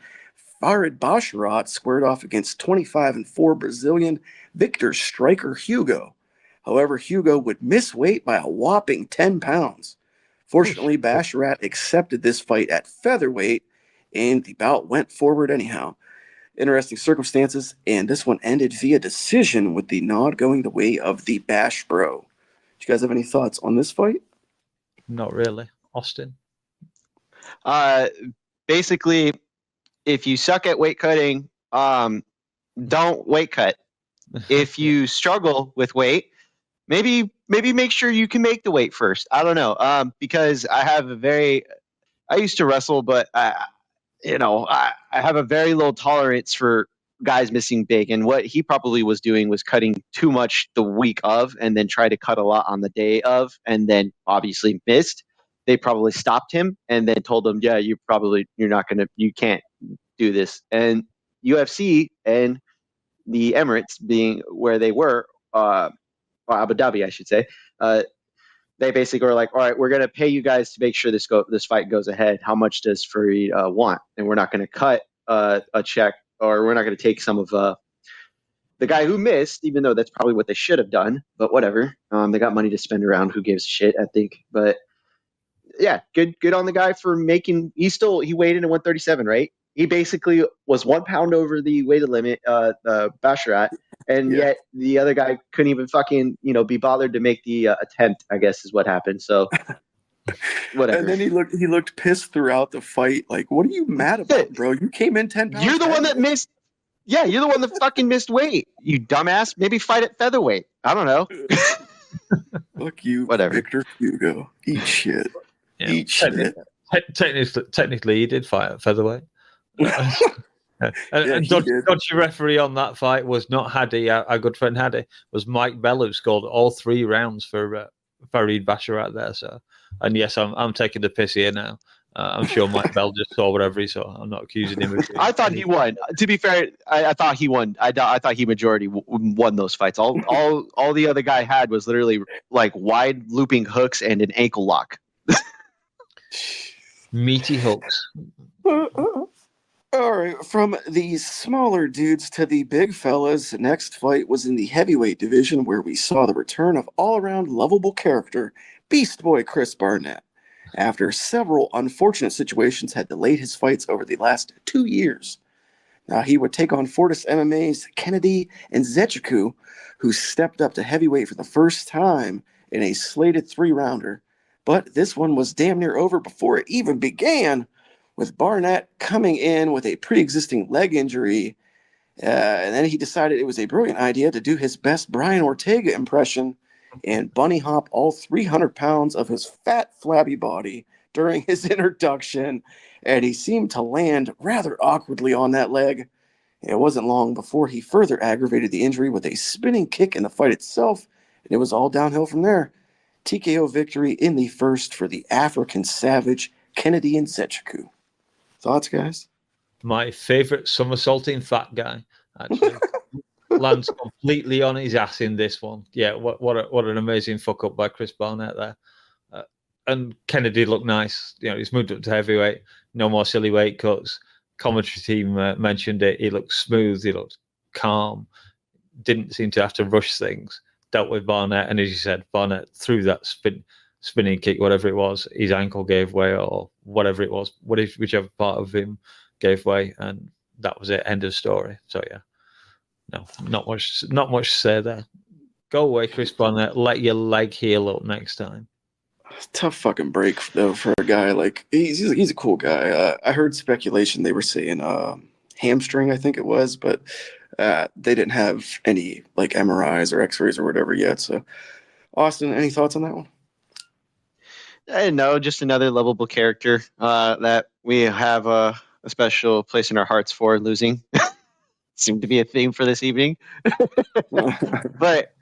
Farid Basharat squared off against 25-4 Brazilian Victor Striker Hugo. However, Hugo would miss weight by a whopping 10 pounds. Fortunately, Basharat accepted this fight at featherweight, and the bout went forward anyhow. Interesting circumstances, and this one ended via decision with the nod going the way of the Bash Bro. Do you guys have any thoughts on this fight? Not really. Austin? Basically, if you suck at weight cutting, don't weight cut. If you struggle with weight, maybe make sure you can make the weight first. I don't know, because I used to wrestle, but I have a very low tolerance for guys missing big, and what he probably was doing was cutting too much the week of and then try to cut a lot on the day of, and then obviously missed. They probably stopped him and then told him, yeah, you can't do this. And UFC and the Emirates, being where they were, or Abu Dhabi I should say, they basically were like, all right, we're going to pay you guys to make sure this fight goes ahead. How much does Farid want? And we're not going to cut a check, or we're not going to take some of the guy who missed, even though that's probably what they should have done. But whatever. They got money to spend around. Who gives a shit, I think. But yeah, good on the guy for making. He weighed in at 137, right? He basically was 1 pound over the weight limit, Basharat, and Yeah. yet the other guy couldn't even fucking be bothered to make the attempt. I guess is what happened. So whatever. And then he looked pissed throughout the fight. Like, what are you mad about, bro? You came in 10 pounds. You're the one that heavier. missed. Yeah, you're the one that fucking missed weight. You dumbass. Maybe fight at featherweight. I don't know. Fuck you, Whatever. Victor Hugo. Eat shit. Yeah. Eat shit. Technically, he did fight at featherweight. And dodgy referee on that fight was not Hadi, our good friend Hadi, was Mike Bell, who scored all 3 rounds for Farid Basharat there. So, and yes, I'm taking the piss here now. I'm sure Mike Bell just saw whatever he saw. I'm not accusing him of I thought he won. To be fair, I thought he won. I thought he majority won those fights. All the other guy had was literally like wide looping hooks and an ankle lock. Meaty hooks. All right, from the smaller dudes to the big fellas, next fight was in the heavyweight division where we saw the return of all-around lovable character, Beast Boy Chris Barnett. After several unfortunate situations had delayed his fights over the last 2 years. Now he would take on Fortis MMA's Kennedy and Zechiku, who stepped up to heavyweight for the first time in a slated 3-rounder. But this one was damn near over before it even began, with Barnett coming in with a pre-existing leg injury. And then he decided it was a brilliant idea to do his best Brian Ortega impression and bunny hop all 300 pounds of his fat, flabby body during his introduction, and he seemed to land rather awkwardly on that leg. It wasn't long before he further aggravated the injury with a spinning kick in the fight itself, and it was all downhill from there. TKO victory in the first for the African Savage, Kennedy and Zechiku. Thoughts, guys? My favorite somersaulting fat guy, actually. Lands completely on his ass in this one. Yeah, what an amazing fuck up by Chris Barnett there. And Kennedy looked nice. He's moved up to heavyweight. No more silly weight cuts. Commentary team mentioned it. He looked smooth. He looked calm. Didn't seem to have to rush things. Dealt with Barnett, and as you said, Barnett threw that spinning kick, whatever it was. His ankle gave way, or whatever it was. Whichever part of him gave way, and that was it. End of story. So yeah. No, not much to say there. Go away, Chris Barnett. Let your leg heal up next time. Tough fucking break, though, for a guy like... He's a cool guy. I heard speculation they were saying hamstring, I think it was, but they didn't have any like MRIs or x-rays or whatever yet. So, Austin, any thoughts on that one? No, just another lovable character that we have a special place in our hearts for losing. Seemed to be a theme for this evening. But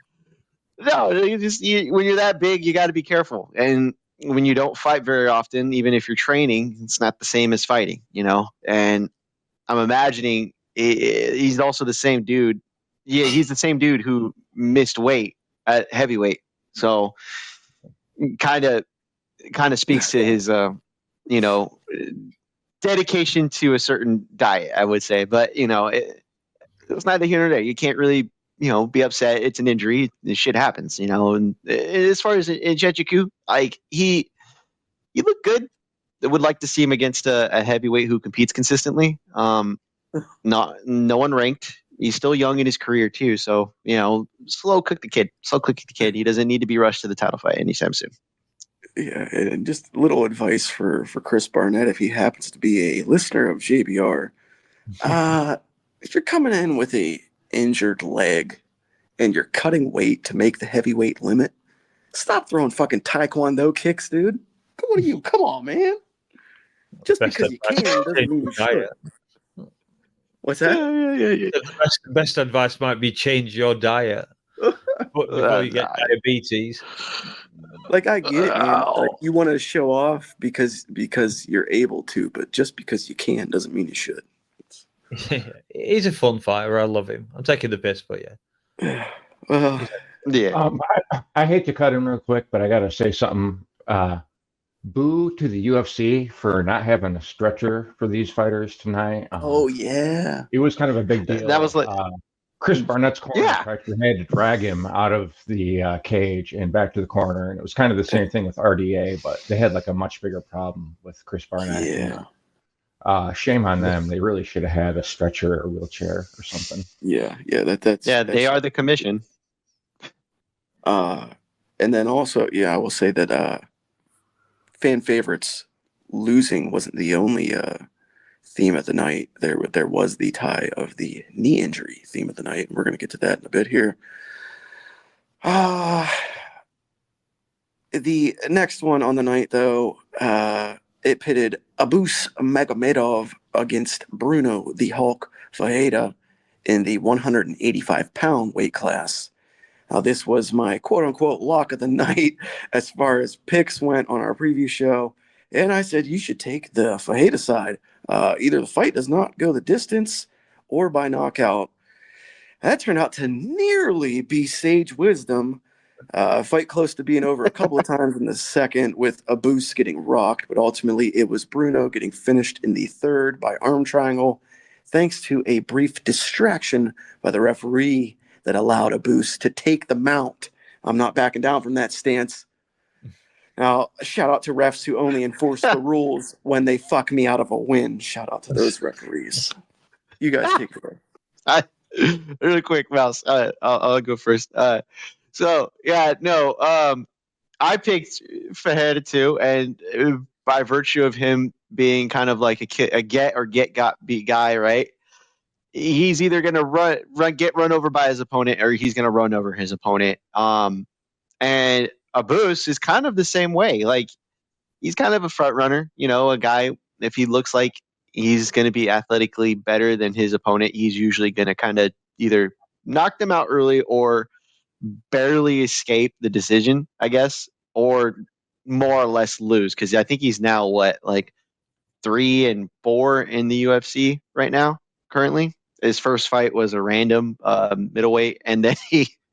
no, when you're that big, you got to be careful. And when you don't fight very often, even if you're training, it's not the same as fighting, And I'm imagining he's also the same dude. Yeah, he's the same dude who missed weight at heavyweight. So kind of speaks to his, dedication to a certain diet, I would say. But, it's neither here nor there. You can't really, be upset. It's an injury. This shit happens, And as far as Nchechiku, like he looked good. I would like to see him against a heavyweight who competes consistently. No one ranked. He's still young in his career too. So, slow cook the kid. He doesn't need to be rushed to the title fight anytime soon. Yeah, and just a little advice for Chris Barnett if he happens to be a listener of JBR. If you're coming in with a injured leg and you're cutting weight to make the heavyweight limit, stop throwing fucking taekwondo kicks, dude. What are you? Come on, man. Just because you can doesn't mean you should. What's that? Yeah. The best advice might be change your diet before you get diabetes. Like, I get it, man. Like, you want to show off because you're able to, but just because you can doesn't mean you should. He's a fun fighter. I love him. I'm taking the piss, but yeah. Yeah. I hate to cut in real quick, but I got to say something. Boo to the UFC for not having a stretcher for these fighters tonight. Oh, yeah. It was kind of a big deal. That was like... Chris Barnett's corner actually had to drag him out of the cage and back to the corner. And it was kind of the same thing with RDA, but they had like a much bigger problem with Chris Barnett. Yeah. Shame on them. They really should have had a stretcher or wheelchair or something. Yeah, They are the commission. And then also, I will say that fan favorites losing wasn't the only theme of the night. There was the tie of the knee injury theme of the night. We're going to get to that in a bit here. The next one on the night, though, it pitted Abus Magomedov against Bruno the Hulk Fajeda in the 185-pound weight class. Now, this was my quote-unquote lock of the night as far as picks went on our preview show. And I said, you should take the Fajeda side. Either the fight does not go the distance or by knockout. That turned out to nearly be sage wisdom. Fight close to being over a couple of times in the second with Abus getting rocked, but ultimately it was Bruno getting finished in the third by arm triangle, thanks to a brief distraction by the referee that allowed Abus to take the mount. I'm not backing down from that stance. Now, shout out to refs who only enforce the rules when they fuck me out of a win. Shout out to those referees. You guys take it away. Really quick, Mouse. I'll go first. I picked Fajeda too, and by virtue of him being kind of like a get got beat guy, right? He's either gonna get run over by his opponent, or he's gonna run over his opponent. And Abus is kind of the same way. Like, he's kind of a front runner, a guy. If he looks like he's going to be athletically better than his opponent, he's usually going to kind of either knock them out early or barely escape the decision, I guess, or more or less lose. Because I think he's now 3-4 in the UFC right now. Currently, his first fight was a random middleweight, and then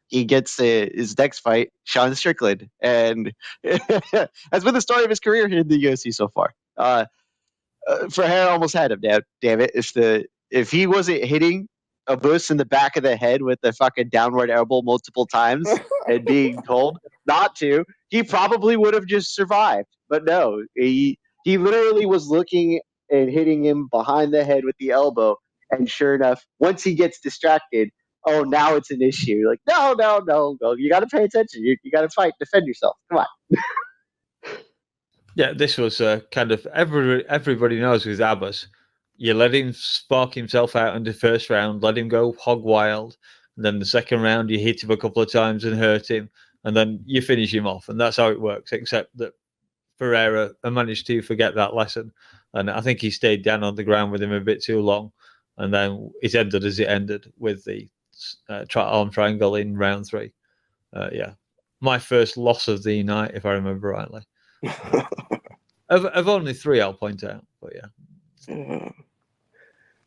he gets his next fight, Sean Strickland, and that's been the story of his career in the UFC so far. Fajeda almost had him. Damn it! If he wasn't hitting Abus in the back of the head with the fucking downward elbow multiple times and being told not to, he probably would have just survived. But no, he literally was looking and hitting him behind the head with the elbow. And sure enough, once he gets distracted, oh, now it's an issue. Like, no. You got to pay attention. You got to fight, defend yourself. Come on. Yeah, this was kind of everybody knows with Abbas. You let him spark himself out in the first round, let him go hog wild. And then the second round, you hit him a couple of times and hurt him. And then you finish him off. And that's how it works, except that Ferreira managed to forget that lesson. And I think he stayed down on the ground with him a bit too long. And then it ended as it ended with the arm triangle in round 3. My first loss of the night, if I remember rightly. Of only 3, I'll point out. But yeah.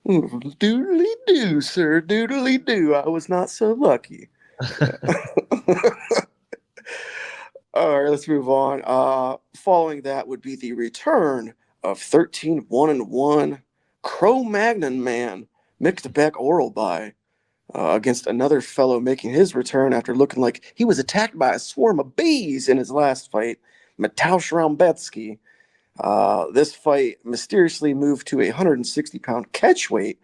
Doodly doo, sir. Doodly doo. I was not so lucky. All right, let's move on. Following that would be the return of 13-1-1 Cro-Magnon man, mixed back oral by against another fellow making his return after looking like he was attacked by a swarm of bees in his last fight, Mateusz Rambecki. This fight mysteriously moved to a 160-pound catch weight,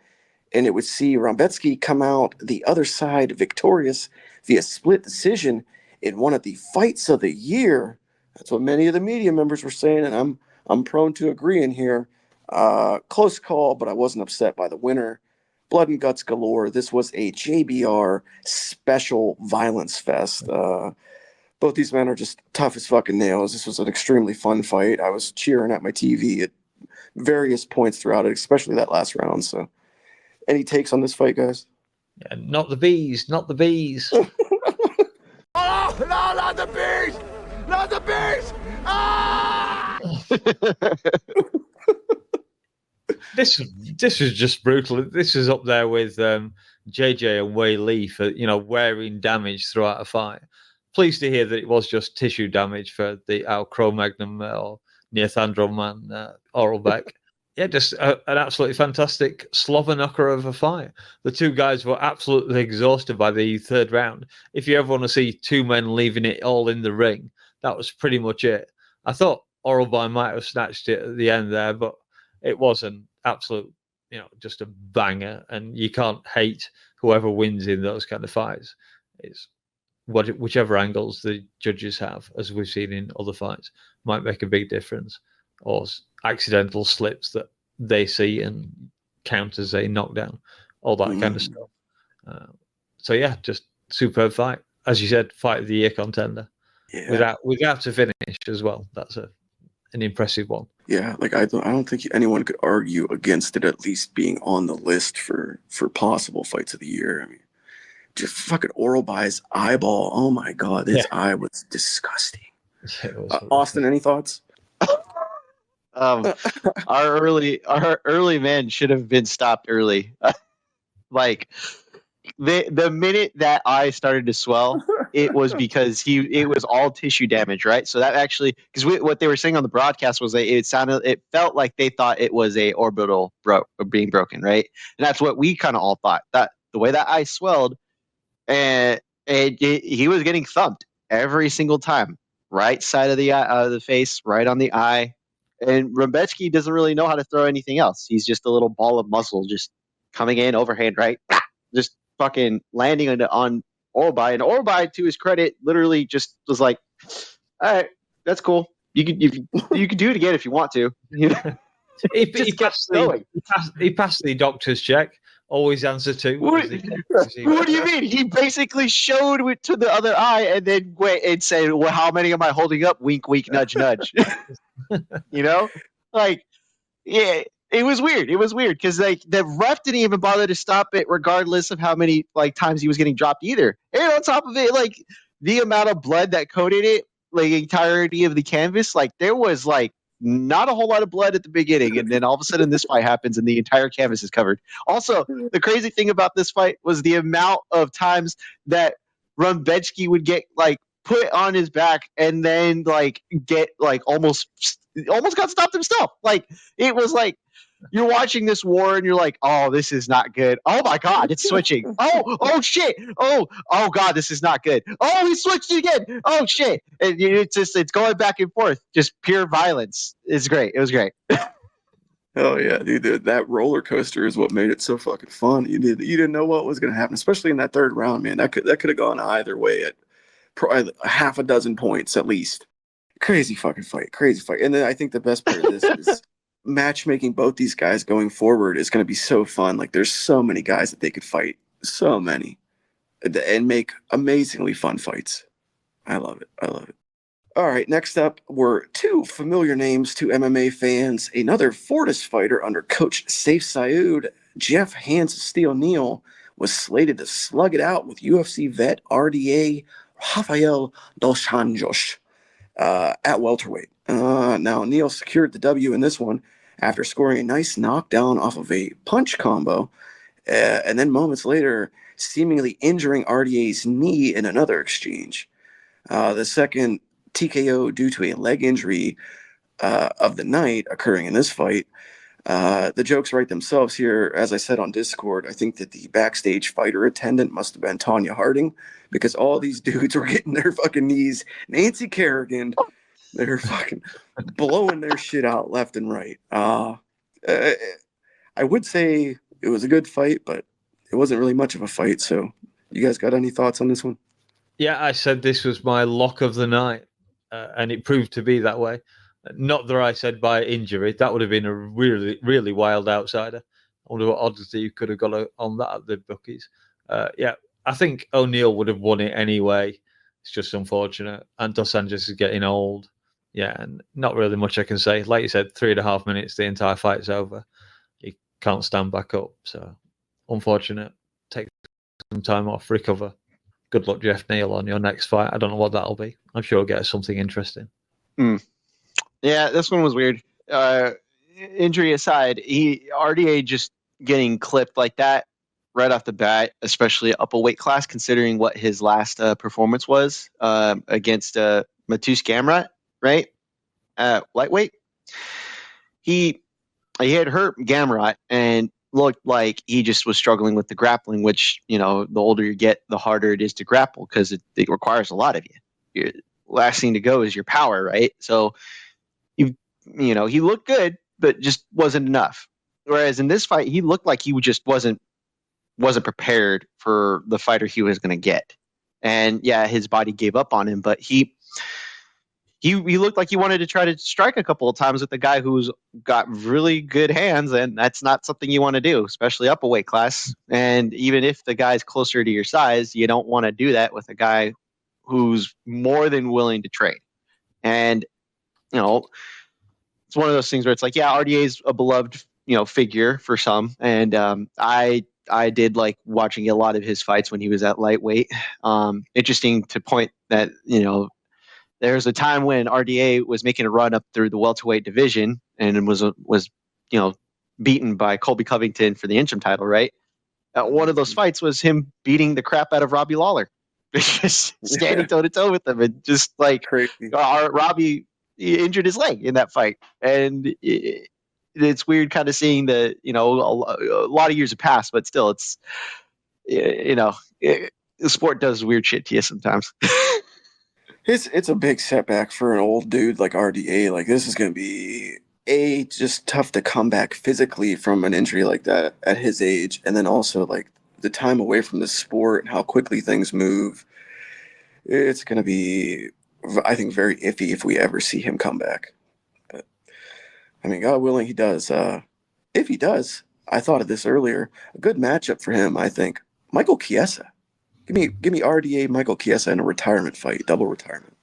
and it would see Rambecki come out the other side victorious via split decision in one of the fights of the year. That's what many of the media members were saying, and I'm prone to agreeing here. Close call, but I wasn't upset by the winner. Blood and guts galore. This was a JBR special violence fest. Both these men are just tough as fucking nails. This was an extremely fun fight. I was cheering at my TV at various points throughout it, especially that last round. So, any takes on this fight, guys? Yeah, not the bees. Not the bees. Oh, no, not the bees! Not the bees! Ah! This was just brutal. This is up there with JJ and Wei Lee for wearing damage throughout a fight. Pleased to hear that it was just tissue damage for our Cro-Magnon or Neothandron man, Oralbeck. Yeah, just an absolutely fantastic slobber knocker of a fight. The two guys were absolutely exhausted by the third round. If you ever want to see two men leaving it all in the ring, that was pretty much it. I thought Oralbeck might have snatched it at the end there, but it wasn't. absolute, just a banger, and you can't hate whoever wins in those kind of fights. It's whichever angles the judges have, as we've seen in other fights, might make a big difference, or accidental slips that they see and count as a knockdown, all that kind of stuff. So yeah, just superb fight. As you said, fight of the year contender. Yeah. Without to finish as well. That's an impressive one. Yeah, like I don't think anyone could argue against it at least being on the list for possible fights of the year. I mean, just fucking Oralby's eyeball. Oh my god, his eye was disgusting. Yeah, it was Austin, any thoughts? Our early man should have been stopped early. Like the minute that eye started to swell, it was because it was all tissue damage, right? So that actually, because what they were saying on the broadcast was it felt like they thought it was a orbital being broken, right? And that's what we kind of all thought, that the way that eye swelled, and he was getting thumped every single time, right side of the face, right on the eye. And Rembetsky doesn't really know how to throw anything else. He's just a little ball of muscle just coming in overhand, right? Just fucking landing on Oralby. And Oralby, to his credit, literally just was like, all right, that's cool. You can do it again if you want to. You know? He passed the doctor's check. Always answer to. What do you mean? He basically showed it to the other eye and then went and said, well, how many am I holding up? Wink, wink, nudge, nudge. You know? Like, yeah, it was weird. It was weird because like the ref didn't even bother to stop it regardless of how many like times he was getting dropped either. And on top of it, like the amount of blood that coated it, like the entirety of the canvas, like there was like not a whole lot of blood at the beginning, and then all of a sudden this fight happens and the entire canvas is covered. Also, the crazy thing about this fight was the amount of times that Rembetsky would get like put on his back and then like get like almost got stopped himself. Like it was like you're watching this war and you're like, oh, this is not good. Oh my god, it's switching. Oh shit. Oh god, this is not good. Oh, he switched it again. Oh shit. And it's going back and forth. Just pure violence. It's great. It was great. Oh yeah, dude, that roller coaster is what made it so fucking fun. You didn't know what was gonna happen, especially in that third round, man. That could have gone either way at probably half a dozen points at least. Crazy fucking fight. And then I think the best part of this is matchmaking both these guys going forward is going to be so fun. Like there's so many guys that they could fight, so many, and make amazingly fun fights. I love it. All right, next up were two familiar names to MMA fans. Another Fortis fighter under coach Saif Saud, Jeff Hands of Steel Neal, was slated to slug it out with UFC vet RDA Rafael Dos Anjos at welterweight. Now, Neal secured the W in this one after scoring a nice knockdown off of a punch combo, and then moments later, seemingly injuring RDA's knee in another exchange. The second TKO due to a leg injury of the night occurring in this fight. The jokes write themselves here. As I said on Discord, I think that the backstage fighter attendant must have been Tanya Harding, because all these dudes were getting their fucking knees. Nancy Kerrigan, they're fucking blowing their shit out left and right. I would say it was a good fight, but it wasn't really much of a fight. So you guys got any thoughts on this one? Yeah, I said this was my lock of the night, and it proved to be that way. Not that I said by injury. That would have been a really, really wild outsider. I wonder what odds you could have got on that at the bookies. Yeah, I think O'Neal would have won it anyway. It's just unfortunate. And Dos Anjos is getting old. Yeah, and not really much I can say. Like you said, 3.5 minutes, the entire fight's over. He can't stand back up. So, unfortunate. Take some time off, recover. Good luck, Jeff Neal, on your next fight. I don't know what that'll be. I'm sure we'll get something interesting. Yeah, this one was weird. Injury aside, RDA just getting clipped like that right off the bat, especially up a weight class, considering what his last performance was against Matus Gamrot, right? Lightweight. He had hurt Gamrot and looked like he just was struggling with the grappling, which, the older you get, the harder it is to grapple because it requires a lot of you. Your last thing to go is your power, right? So, he looked good, but just wasn't enough. Whereas in this fight, he looked like he just wasn't prepared for the fighter he was going to get. And yeah, his body gave up on him, but he looked like he wanted to try to strike a couple of times with the guy who's got really good hands, and that's not something you want to do, especially up a weight class. And even if the guy's closer to your size, you don't want to do that with a guy who's more than willing to trade. And it's one of those things where it's like, yeah, RDA is a beloved figure for some, and I did like watching a lot of his fights when he was at lightweight. Interesting to point that there's a time when RDA was making a run up through the welterweight division and was beaten by Colby Covington for the interim title, right? One of those fights was him beating the crap out of Robbie Lawler, just standing toe to toe with him, and just like Crazy. Robbie injured his leg in that fight, and it's weird kind of seeing the a lot of years have passed, but still, it's the sport does weird shit to you sometimes. It's a big setback for an old dude like RDA. Like, this is going to be just tough to come back physically from an injury like that at his age, and then also like the time away from the sport and how quickly things move. It's going to be, I think, very iffy if we ever see him come back. But I mean, God willing, he does. If he does, I thought of this earlier. A good matchup for him, I think. Michael Chiesa. Give me RDA, Michael Chiesa in a retirement fight, double retirement.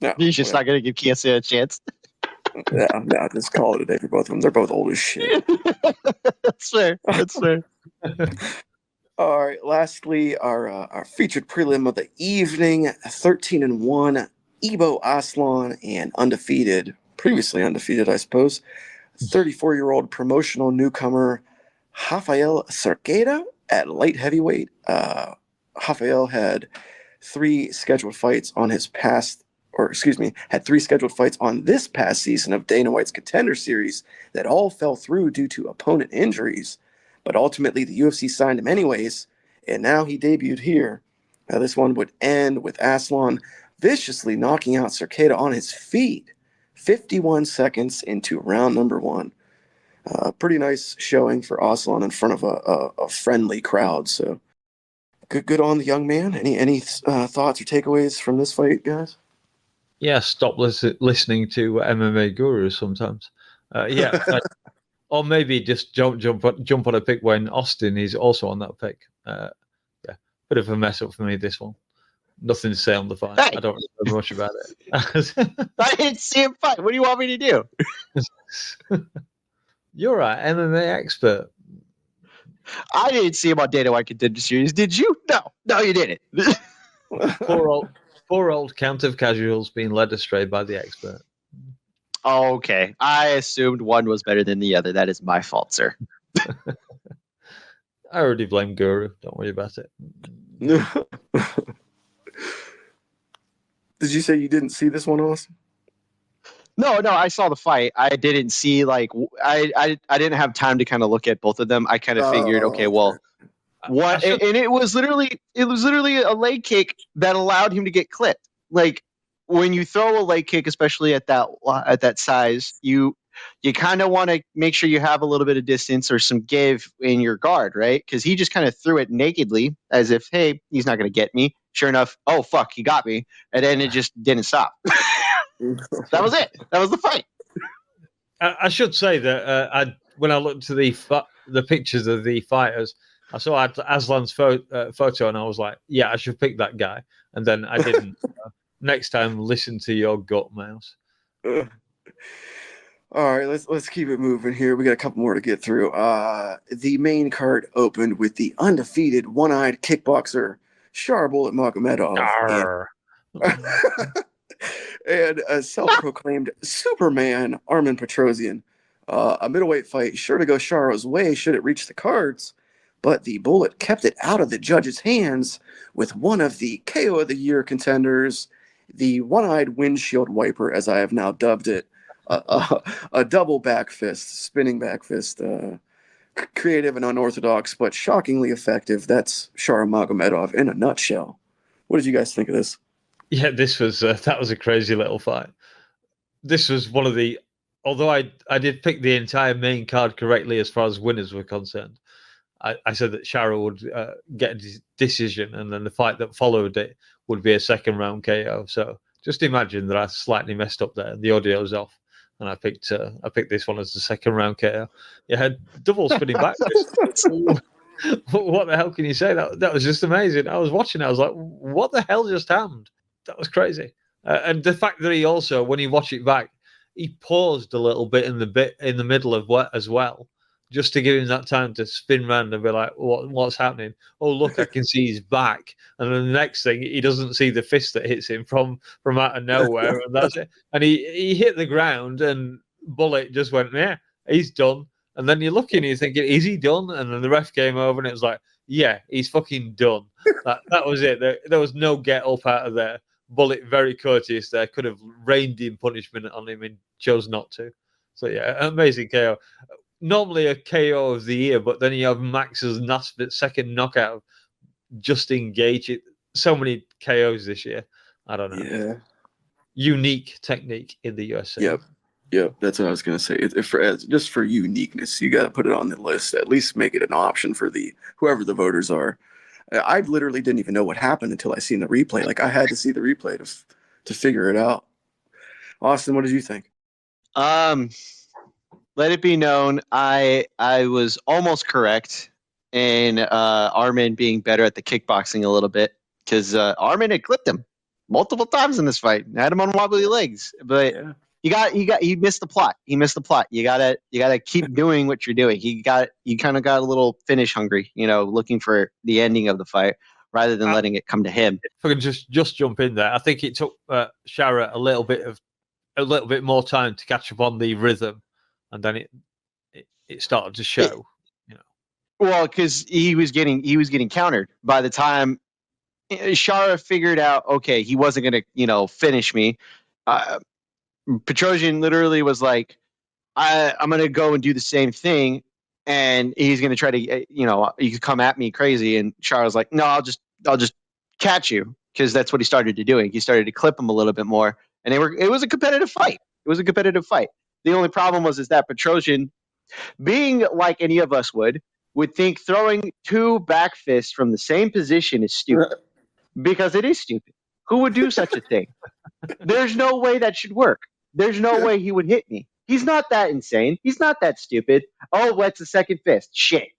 No, He's just not going to give Chiesa a chance. No, just call it a day for both of them. They're both old as shit. That's fair. That's fair. All right. Lastly, our featured prelim of the evening: 13-1, Ibo Aslan, and previously undefeated, I suppose, 34-year-old promotional newcomer Rafael Cerqueira at light heavyweight. Rafael had three scheduled fights on this past season of Dana White's Contender Series that all fell through due to opponent injuries. But ultimately, the UFC signed him anyways, and now he debuted here. Now, this one would end with Aslan viciously knocking out Cerqueira on his feet 51 seconds into round number 1. Pretty nice showing for Aslan in front of a friendly crowd. So good on the young man. Any thoughts or takeaways from this fight, guys? Yeah, stop listening to MMA gurus sometimes. Or maybe just jump on a pick when Austin is also on that pick. Bit of a mess up for me, this one. Nothing to say on the fight. Hey. I don't remember much about it. I didn't see him fight. What do you want me to do? You're an MMA expert. I didn't see him on Dana White Contender Series. Did you? No, you didn't. Poor old count of casuals being led astray by the expert. Okay. I assumed one was better than the other. That is my fault, sir. I already blame Guru. Don't worry about it. Did you say you didn't see this one, Austin? No, I saw the fight. I didn't see I didn't have time to kind of look at both of them. I kind of figured, okay, well, what? And it was literally a leg kick that allowed him to get clipped. Like, when you throw a leg kick, especially at that size, you kind of want to make sure you have a little bit of distance or some give in your guard, right? Because he just kind of threw it nakedly as if, hey, he's not going to get me. Sure enough, oh fuck, he got me, and then it just didn't stop. That was it. That was the fight. I should say that when I looked to the pictures of the fighters, I saw Aslan's photo, and I was like, yeah, I should pick that guy. And then I didn't. Next time, listen to your gut, Mouse. All right, let's keep it moving here. We got a couple more to get through. The main card opened with the undefeated one-eyed kickboxer Sharbul Magomedov and a self-proclaimed Superman Armin Petrosian. A middleweight fight sure to go Sharo's way should it reach the cards, but the bullet kept it out of the judge's hands with one of the KO of the Year contenders, the one-eyed windshield wiper, as I have now dubbed it, a double back fist, spinning back fist, creative and unorthodox, but shockingly effective. That's Sharo Magomedov in a nutshell. What did you guys think of this? Yeah, this was that was a crazy little fight. This was one of the although I did pick the entire main card correctly as far as winners were concerned. I said that Shara would get a decision, and then the fight that followed it would be a second round KO. So just imagine that I slightly messed up there. The audio's off, and I picked this one as the second round KO. Yeah, double spinning back. What the hell can you say? That was just amazing. I was watching. I was like, what the hell just happened? That was crazy. And the fact that he also, when you watch it back, he paused a little bit in the middle of what as well, just to give him that time to spin round and be like, what's happening? Oh, look, I can see his back. And then the next thing, he doesn't see the fist that hits him from out of nowhere. And that's it. And he hit the ground, and Bullet just went, yeah, he's done. And then you're looking and you're thinking, is he done? And then the ref came over and it was like, yeah, he's fucking done. That was it. There was no get up out of there. Bullet, very courteous there, could have rained in punishment on him and chose not to. So, yeah, amazing KO. Normally a KO of the year, but then you have Max's second knockout, just engage it. So many KOs this year. I don't know. Yeah. Unique technique in the UFC. Yep, that's what I was gonna say. Just for uniqueness, you got to put it on the list. At least make it an option for whoever the voters are. I literally didn't even know what happened until I seen the replay. Like I had to see the replay to figure it out. Austin, what did you think? Let it be known, I was almost correct in Armin being better at the kickboxing a little bit, because Armin had clipped him multiple times in this fight, had him on wobbly legs, but. Yeah. He missed the plot. He missed the plot. You gotta keep doing what you're doing. You kind of got a little finish hungry, looking for the ending of the fight rather than letting it come to him. If I can just jump in there, I think it took Shara a little bit more time to catch up on the rhythm, and then it started to show. Well, because he was getting countered by the time Shara figured out. Okay, he wasn't gonna finish me. Petrosian literally was like, I'm going to go and do the same thing. And he's going to try to, you can come at me crazy. And Charles like, no, I'll just catch you. Cause that's what he started to doing. He started to clip him a little bit more, and it was a competitive fight. The only problem is that Petrosian, being like any of us would think throwing two back fists from the same position is stupid, because it is stupid. Who would do such a thing? There's no way that should work. There's no way he would hit me. He's not that insane. He's not that stupid. Oh, what's the second fist? Shit.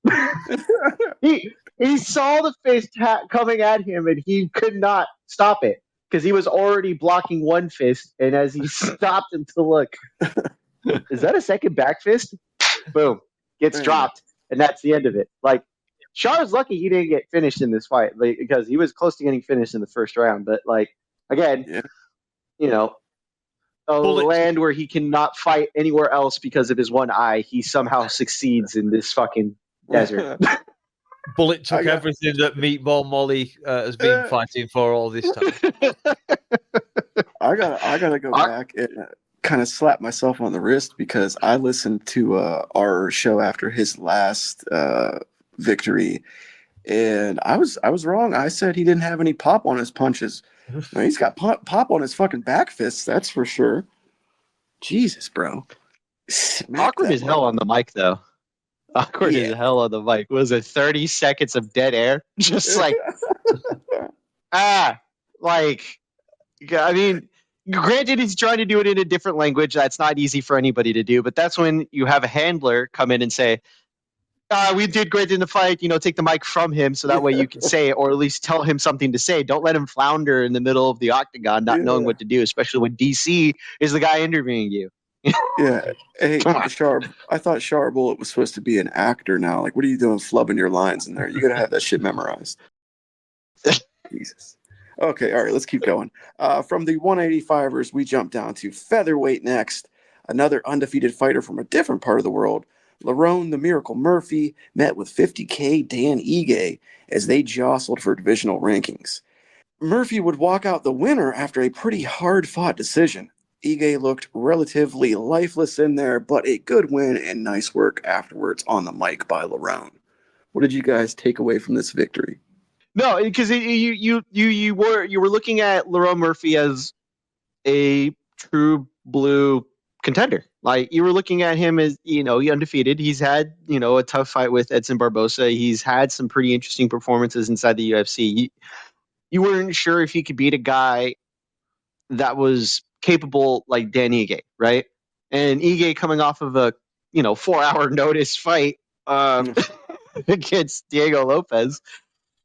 He saw the fist coming at him, and he could not stop it because he was already blocking one fist. And as he stopped him to look, is that a second back fist? Boom. Gets dropped. And that's the end of it. Like, Char's lucky he didn't get finished in this fight, because he was close to getting finished in the first round. But, again, land where he cannot fight anywhere else because of his one eye, he somehow succeeds in this fucking desert. Bullet took everything that Meatball Molly has been fighting for all this time. I gotta go back and kind of slap myself on the wrist, because I listened to our show after his last victory, and I was wrong. I said he didn't have any pop on his punches. Man, he's got pop on his fucking back fists, that's for sure. Jesus, bro. Awkward as hell on the mic, though. Awkward as hell on the mic. Was it 30 seconds of dead air? Just like, I mean, granted, he's trying to do it in a different language. That's not easy for anybody to do, but that's when you have a handler come in and say, we did great in the fight, take the mic from him so that way you can say it, or at least tell him something to say. Don't let him flounder in the middle of the octagon, not knowing what to do, especially when DC is the guy interviewing you. Yeah. Hey, Sharp, I thought Sharp Bullet was supposed to be an actor now. Like, what are you doing flubbing your lines in there? You got to have that shit memorized. Jesus. Okay, all right, let's keep going. From the 185ers, we jump down to featherweight next. Another undefeated fighter from a different part of the world. Lerone the Miracle Murphy met with 50K Dan Ige as they jostled for divisional rankings. Murphy would walk out the winner after a pretty hard-fought decision. Ige looked relatively lifeless in there, but a good win and nice work afterwards on the mic by Lerone. What did you guys take away from this victory? No, because you were looking at Lerone Murphy as a true blue contender. Like, you were looking at him as, he undefeated. He's had, a tough fight with Edson Barbosa. He's had some pretty interesting performances inside the UFC. You weren't sure if he could beat a guy that was capable like Dan Ige, right? And Ige coming off of a 4-hour notice fight against Diego Lopez,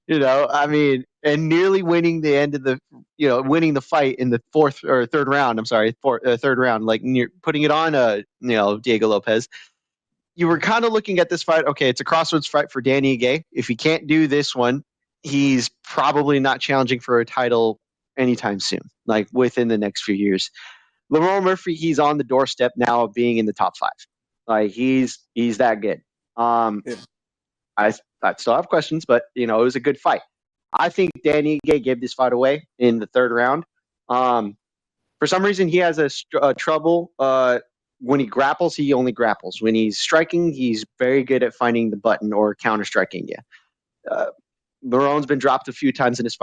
and nearly winning the end of the winning the fight in the third round. I'm sorry, third round, like putting it on Diego Lopez. You were kind of looking at this fight. Okay, it's a crossroads fight for Dan Ige. If he can't do this one, he's probably not challenging for a title anytime soon, like within the next few years. Lerone Murphy, he's on the doorstep now of being in the top 5. Like, he's that good. Yeah. I still have questions, but it was a good fight. I think Danny Ige gave this fight away in the third round. For some reason, he has a trouble when he grapples. He only grapples. When he's striking, he's very good at finding the button or counter striking you. Lerone's been dropped a few times in his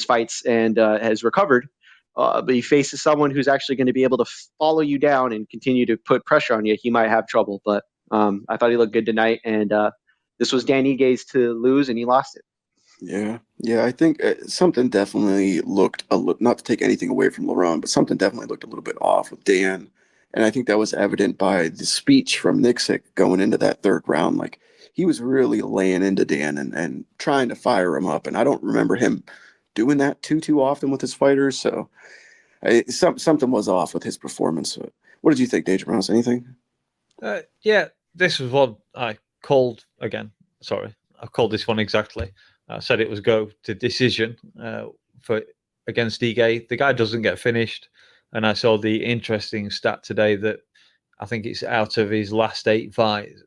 fights and has recovered. But he faces someone who's actually going to be able to follow you down and continue to put pressure on you. He might have trouble, but I thought he looked good tonight. And this was Dan Ige's to lose, and he lost it. Yeah. I think something definitely looked not to take anything away from Lerone, but something definitely looked a little bit off with Dan. And I think that was evident by the speech from Nixick going into that third round. Like, he was really laying into Dan and trying to fire him up. And I don't remember him doing that too often with his fighters. So something was off with his performance. What did you think, DangerMouse? Anything? Yeah, this was one I called again. Sorry, I called this one exactly. I said it was go to decision for against Ige. The guy doesn't get finished. And I saw the interesting stat today that I think it's out of his last 8 fights,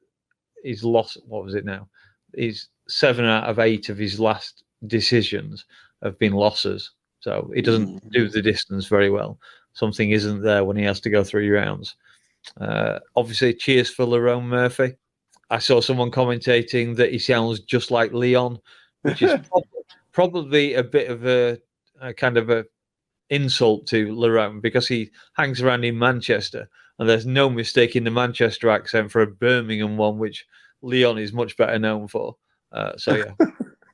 he's lost, what was it now? He's 7 out of 8 of his last decisions have been losses. So he doesn't do the distance very well. Something isn't there when he has to go 3 rounds. Obviously, cheers for Lerone Murphy. I saw someone commentating that he sounds just like Leon, which is probably a bit of a kind of a insult to Lerone, because he hangs around in Manchester and there's no mistaking the Manchester accent for a Birmingham one, which Leon is much better known for. So yeah,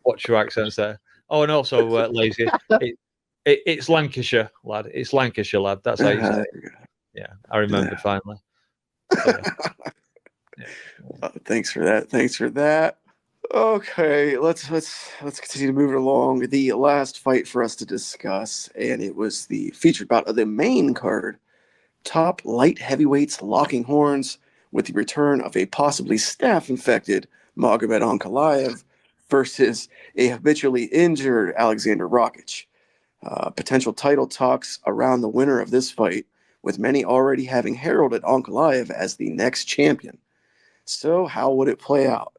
watch your accents there. Oh, and also Lazy, it's Lancashire, lad. It's Lancashire, lad. That's how you say it. Yeah, I remembered finally. So, yeah. Thanks for that. Okay, let's continue to move it along. The last fight for us to discuss, and it was the featured bout of the main card. Top light heavyweights locking horns with the return of a possibly staph-infected Magomed Ankalaev versus a habitually injured Alexander Rakic. Potential title talks around the winner of this fight, with many already having heralded Ankalaev as the next champion. So how would it play out?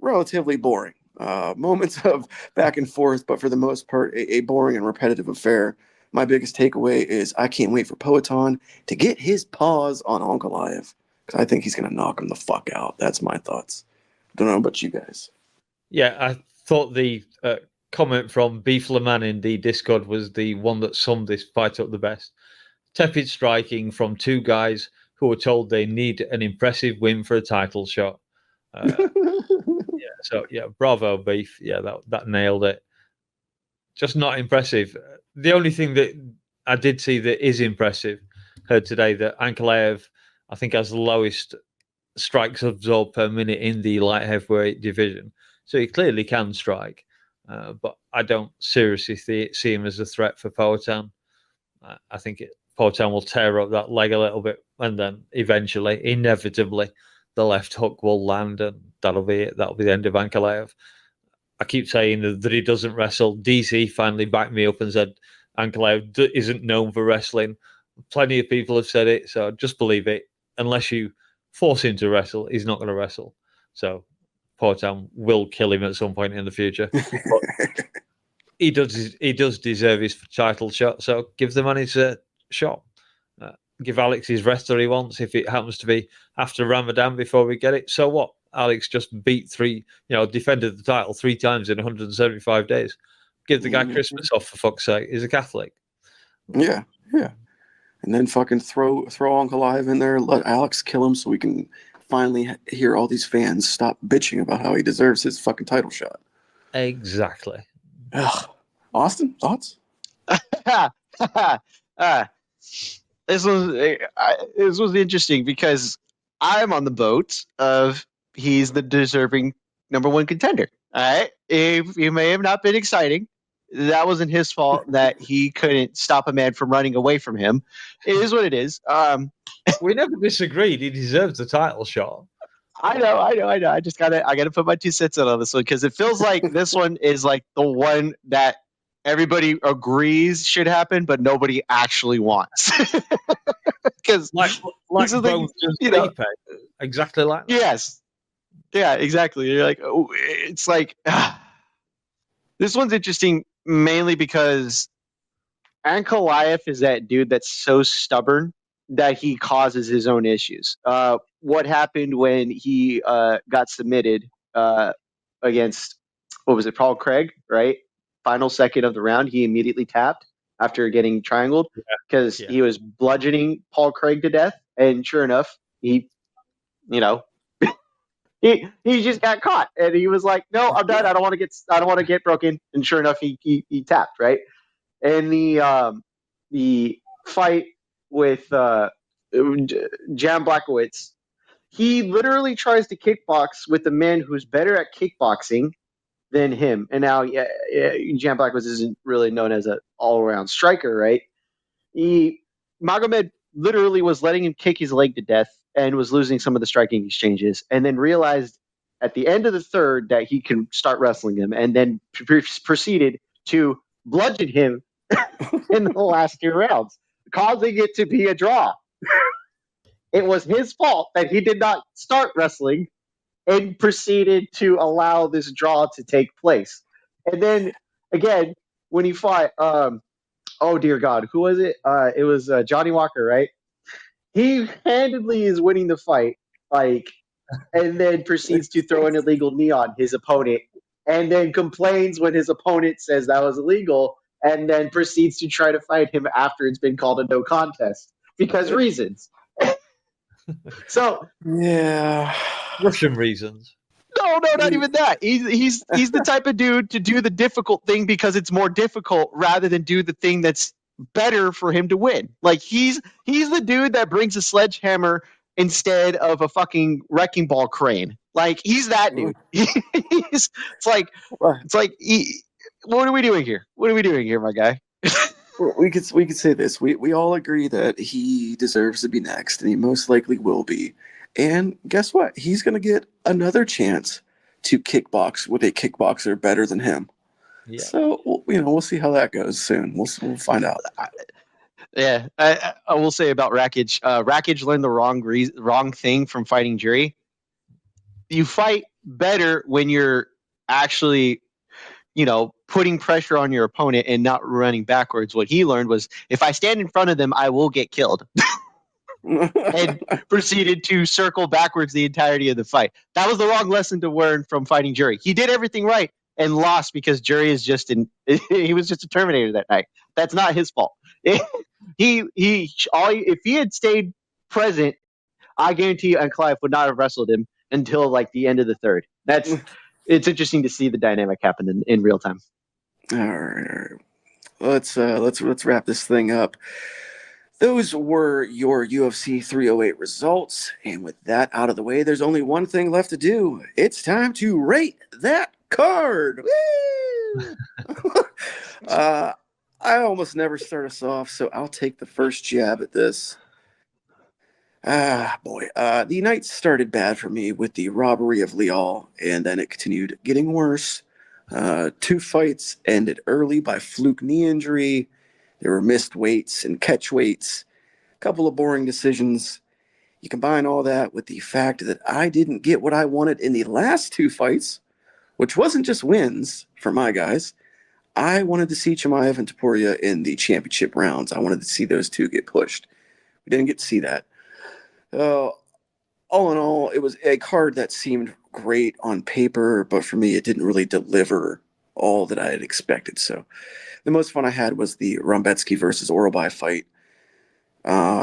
Relatively boring. Moments of back and forth, but for the most part, a boring and repetitive affair. My biggest takeaway is I can't wait for Poatan to get his paws on Ankalaev, because I think he's going to knock him the fuck out. That's my thoughts. Don't know about you guys. Yeah, I thought the comment from Beef Leman in the Discord was the one that summed this fight up the best. Tepid striking from 2 guys who were told they need an impressive win for a title shot. Bravo, Beef. Yeah, that nailed it. Just not impressive. The only thing that I did see that is impressive, heard today that Ankalaev, I think, has the lowest strikes absorbed per minute in the light heavyweight division. So he clearly can strike. But I don't seriously see him as a threat for Poatan. I think Poatan will tear up that leg a little bit, and then eventually, inevitably, the left hook will land, and that'll be it. That'll be the end of Ankalaev. I keep saying that he doesn't wrestle. DC finally backed me up and said Ankalaev isn't known for wrestling. Plenty of people have said it, so just believe it. Unless you force him to wrestle, he's not going to wrestle. So Poatan will kill him at some point in the future. But he does deserve his title shot, so give the man his shot. Give Alex his rest that he wants. If it happens to be after Ramadan before we get it, so what? Alex just defended the title 3 times in 175 days. Give the guy Christmas off, for fuck's sake. He's a Catholic. Yeah. and then fucking throw Ankalaev in there, let Alex kill him so we can finally hear all these fans stop bitching about how he deserves his fucking title shot. Exactly. Ugh. Austin, thoughts? This was interesting because I'm on the boat of he's the deserving number one contender. All right, he may have not been exciting. That wasn't his fault that he couldn't stop a man from running away from him. It is what it is. We never disagreed. He deserves the title shot. I know. I gotta put my 2 cents in on this one because it feels like this one is like the one that everybody agrees should happen, but nobody actually wants. Because Like Bones and Stipe. Exactly like that. Yes. Yeah, exactly. You're like, oh, it's like this one's interesting mainly because Ankalaev is that dude that's so stubborn that he causes his own issues. What happened when he got submitted against, what was it, Paul Craig, right? Final second of the round, he immediately tapped after getting triangled because he was bludgeoning Paul Craig to death. And sure enough, he just got caught, and he was like, "No, I'm done. I don't want to get broken." And sure enough, he tapped, right. And the fight with Jan Blachowicz, he literally tries to kickbox with a man who's better at kickboxing than him. And now, Jan Blachowicz isn't really known as an all-around striker, right? Magomed literally was letting him kick his leg to death and was losing some of the striking exchanges, and then realized at the end of the third that he can start wrestling him, and then proceeded to bludgeon him in the last 2 rounds, causing it to be a draw. It was his fault that he did not start wrestling and proceeded to allow this draw to take place. And then, again, when he fought, oh dear God, who was it? It was Johnny Walker, right? He handedly is winning the fight, and then proceeds to throw an illegal knee on his opponent, and then complains when his opponent says that was illegal, and then proceeds to try to fight him after it's been called a no contest because reasons. So yeah, Russian reasons. No, not even that. He's the type of dude to do the difficult thing because it's more difficult rather than do the thing that's better for him to win. Like he's the dude that brings a sledgehammer instead of a fucking wrecking ball crane. Like he's that dude. It's like what are we doing here? What are we doing here, my guy? We could say this. We all agree that he deserves to be next, and he most likely will be. And guess what? He's going to get another chance to kickbox with a kickboxer better than him. Yeah. So we'll see how that goes soon. We'll find out. Yeah, I will say about Rakic. Rakic learned the wrong thing from fighting Jury. You fight better when you're actually, putting pressure on your opponent and not running backwards. What he learned was, if I stand in front of them, I will get killed. And proceeded to circle backwards the entirety of the fight. That was the wrong lesson to learn from fighting Jury. He did everything right and lost because Jury is he was just a Terminator that night. That's not his fault. If he had stayed present, I guarantee you Ankalaev would not have wrestled him until the end of the third. It's interesting to see the dynamic happen in real time. All right. Let's wrap this thing up. Those were your UFC 308 results, and with that out of the way, there's only one thing left to do. It's time to rate that card. Woo! I almost never start us off, so I'll take the first jab at this. The night started bad for me with the robbery of Leal, and then it continued getting worse. 2 fights ended early by fluke knee injury. There were missed weights and catch weights, a couple of boring decisions. You combine all that with the fact that I didn't get what I wanted in the last 2 fights, which wasn't just wins for my guys. I wanted to see Chimaev and Topuria in the championship rounds. I wanted to see those 2 get pushed. We didn't get to see that. All in all, it was a card that seemed great on paper, but for me, it didn't really deliver all that I had expected. So the most fun I had was the Rombetsky versus Oralby fight. Not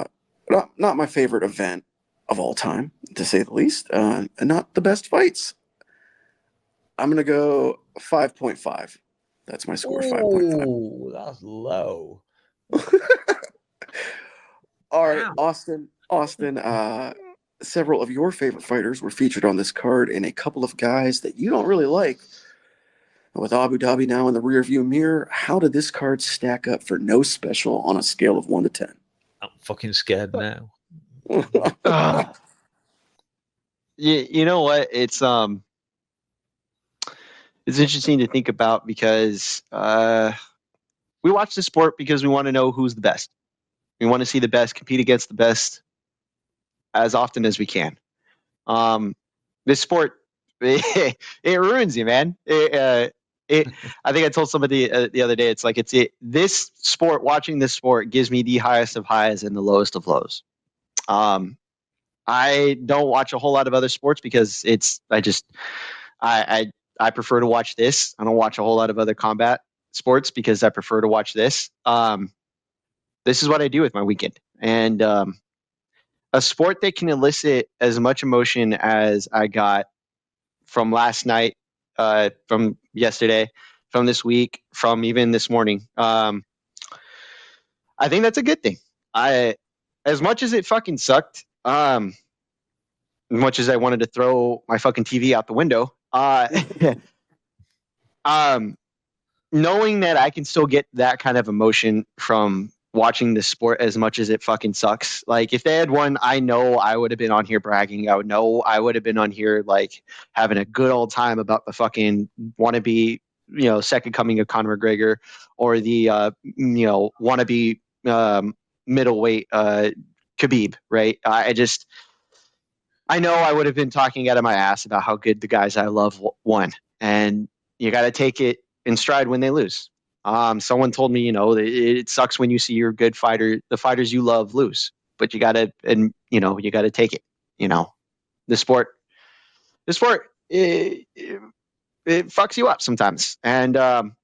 my favorite event of all time, to say the least, and not the best fights. I'm gonna go 5.5. That's my score, 5.5. Oh, that's low. All right, Wow. Austin, several of your favorite fighters were featured on this card, and a couple of guys that you don't really like. With Abu Dhabi now in the rearview mirror, how did this card stack up for no special on a scale of 1 to 10? I'm fucking scared now. You know what? It's interesting to think about because we watch the sport because we want to know who's the best. We want to see the best compete against the best as often as we can. This sport, it ruins you, man. I think I told somebody the other day, this sport, watching this sport gives me the highest of highs and the lowest of lows. I don't watch a whole lot of other sports because I prefer to watch this. I don't watch a whole lot of other combat sports because I prefer to watch this. This is what I do with my weekend. And a sport that can elicit as much emotion as I got from last night, from yesterday, from this week, from even this morning. I think that's a good thing. As much as it fucking sucked, as much as I wanted to throw my fucking TV out the window, knowing that I can still get that kind of emotion from watching the sport as much as it fucking sucks. Like if they had won, I know I would have been on here bragging. I would have been on here like having a good old time about the fucking wannabe, second coming of Conor McGregor, or the wannabe middleweight Khabib, right? I know I would have been talking out of my ass about how good the guys I love won, and you got to take it in stride when they lose. Someone told me, it sucks when you see your good fighter, the fighters you love, lose, but you got to take it. The sport, it fucks you up sometimes, and I'm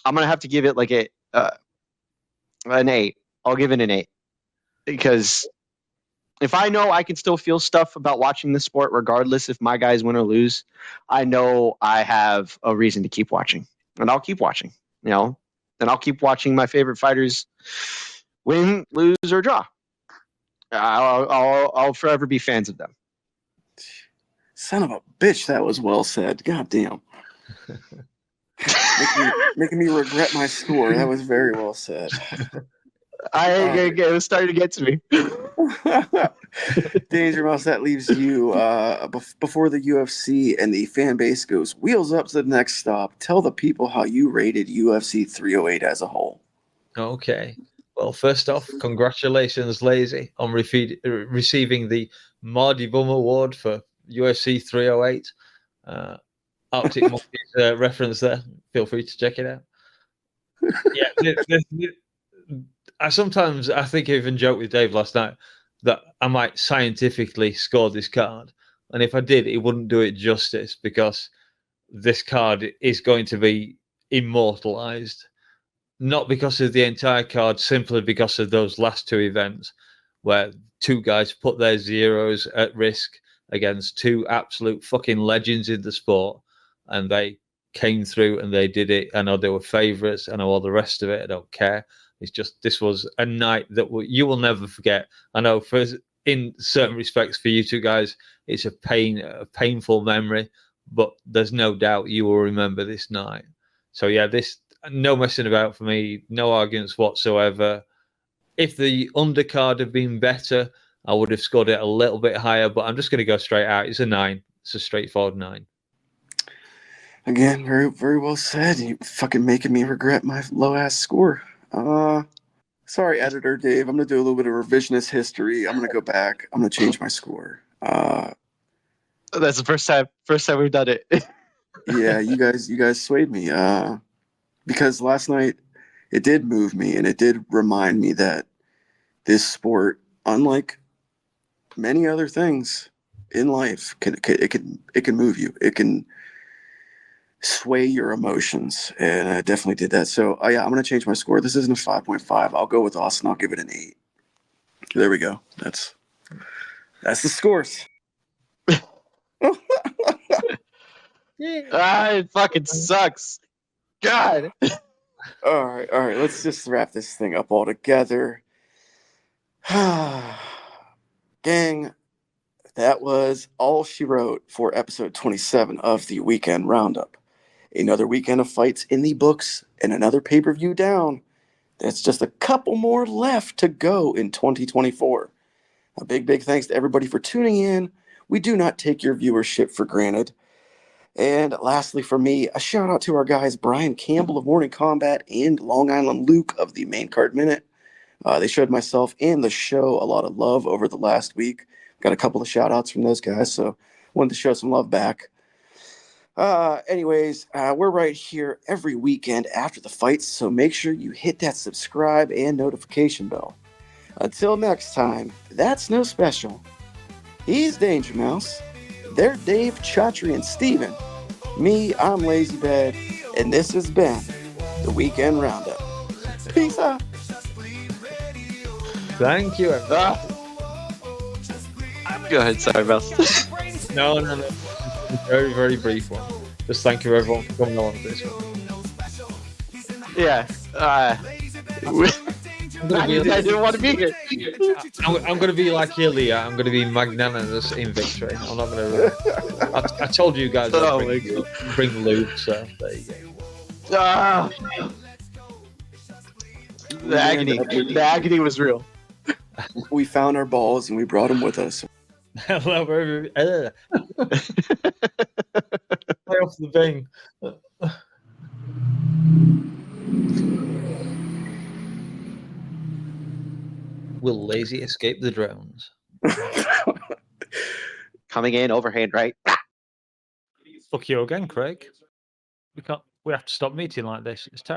gonna have to give it like an 8. I'll give it an 8 because if I know I can still feel stuff about watching the sport, regardless if my guys win or lose, I know I have a reason to keep watching, and I'll keep watching, and I'll keep watching my favorite fighters win, lose, or draw. I'll forever be fans of them. Son of a bitch, that was well said. God damn. making me regret my score. That was very well said. It was starting to get to me. DangerMouse, that leaves you before the UFC and the fan base goes wheels up to the next stop. Tell the people how you rated UFC 308 as a whole. Okay. Well, first off, congratulations, Lazy, on receiving the Mardy Bum Award for UFC 308. Arctic Monkeys reference there. Feel free to check it out. Yeah, I think I even joked with Dave last night that I might scientifically score this card. And if I did, it wouldn't do it justice because this card is going to be immortalized. Not because of the entire card, simply because of those last two events where two guys put their zeros at risk against two absolute fucking legends in the sport, and they came through and they did it. I know they were favorites. I know all the rest of it. I don't care. It's just this was a night that you will never forget. I know in certain respects for you two guys, it's a painful memory, but there's no doubt you will remember this night. So yeah, no messing about for me, no arguments whatsoever. If the undercard had been better, I would have scored it a little bit higher, but I'm just going to go straight out. It's a 9. It's a straightforward 9. Again, very, very well said. You fucking making me regret my low-ass score. Sorry, editor Dave. I'm going to do a little bit of revisionist history. I'm going to go back. I'm going to change my score. That's the first time we've done it. Yeah, you guys swayed me. Because last night it did move me, and it did remind me that this sport, unlike many other things in life, can move you. It can sway your emotions, and I definitely did that. So yeah, I'm going to change my score. This isn't a 5.5. I'll go with Austin. I'll give it an 8. There we go. That's the scores. It fucking sucks. God. All right. Let's just wrap this thing up all together. Gang, that was all she wrote for episode 27 of the Weekend Roundup. Another weekend of fights in the books and another pay-per-view down. There's just a couple more left to go in 2024. A big thanks to everybody for tuning in. We do not take your viewership for granted. And lastly, for me, a shout out to our guys Brian Campbell of Morning Combat and Long Island Luke of the Main Card Minute. They showed myself and the show a lot of love over the last week. Got a couple of shout outs from those guys, so wanted to show some love back. Anyways, we're right here every weekend after the fights, so make sure you hit that subscribe and notification bell. Until next time, that's no special. He's DangerMouse. They're Dave, Chatri, and Steven. Me, I'm LazyBed, and this has been the Weekend Roundup. Peace out. Thank you, everyone. Go ahead, sorry, Mouse. No. Very brief one. Just thank you, everyone, for coming along to this one. Yeah. I didn't want to be here. I'm going to be like Ilya. I'm going to be magnanimous in victory. I'm not going to. I told you guys I'd bring Luke, so there you go. The agony was real. We found our balls and we brought them with us. Hello, everybody. Play off the thing. Will Lazy escape the drones? Coming in, overhand, right? Fuck you again, Craig. We have to stop meeting like this. It's terrible.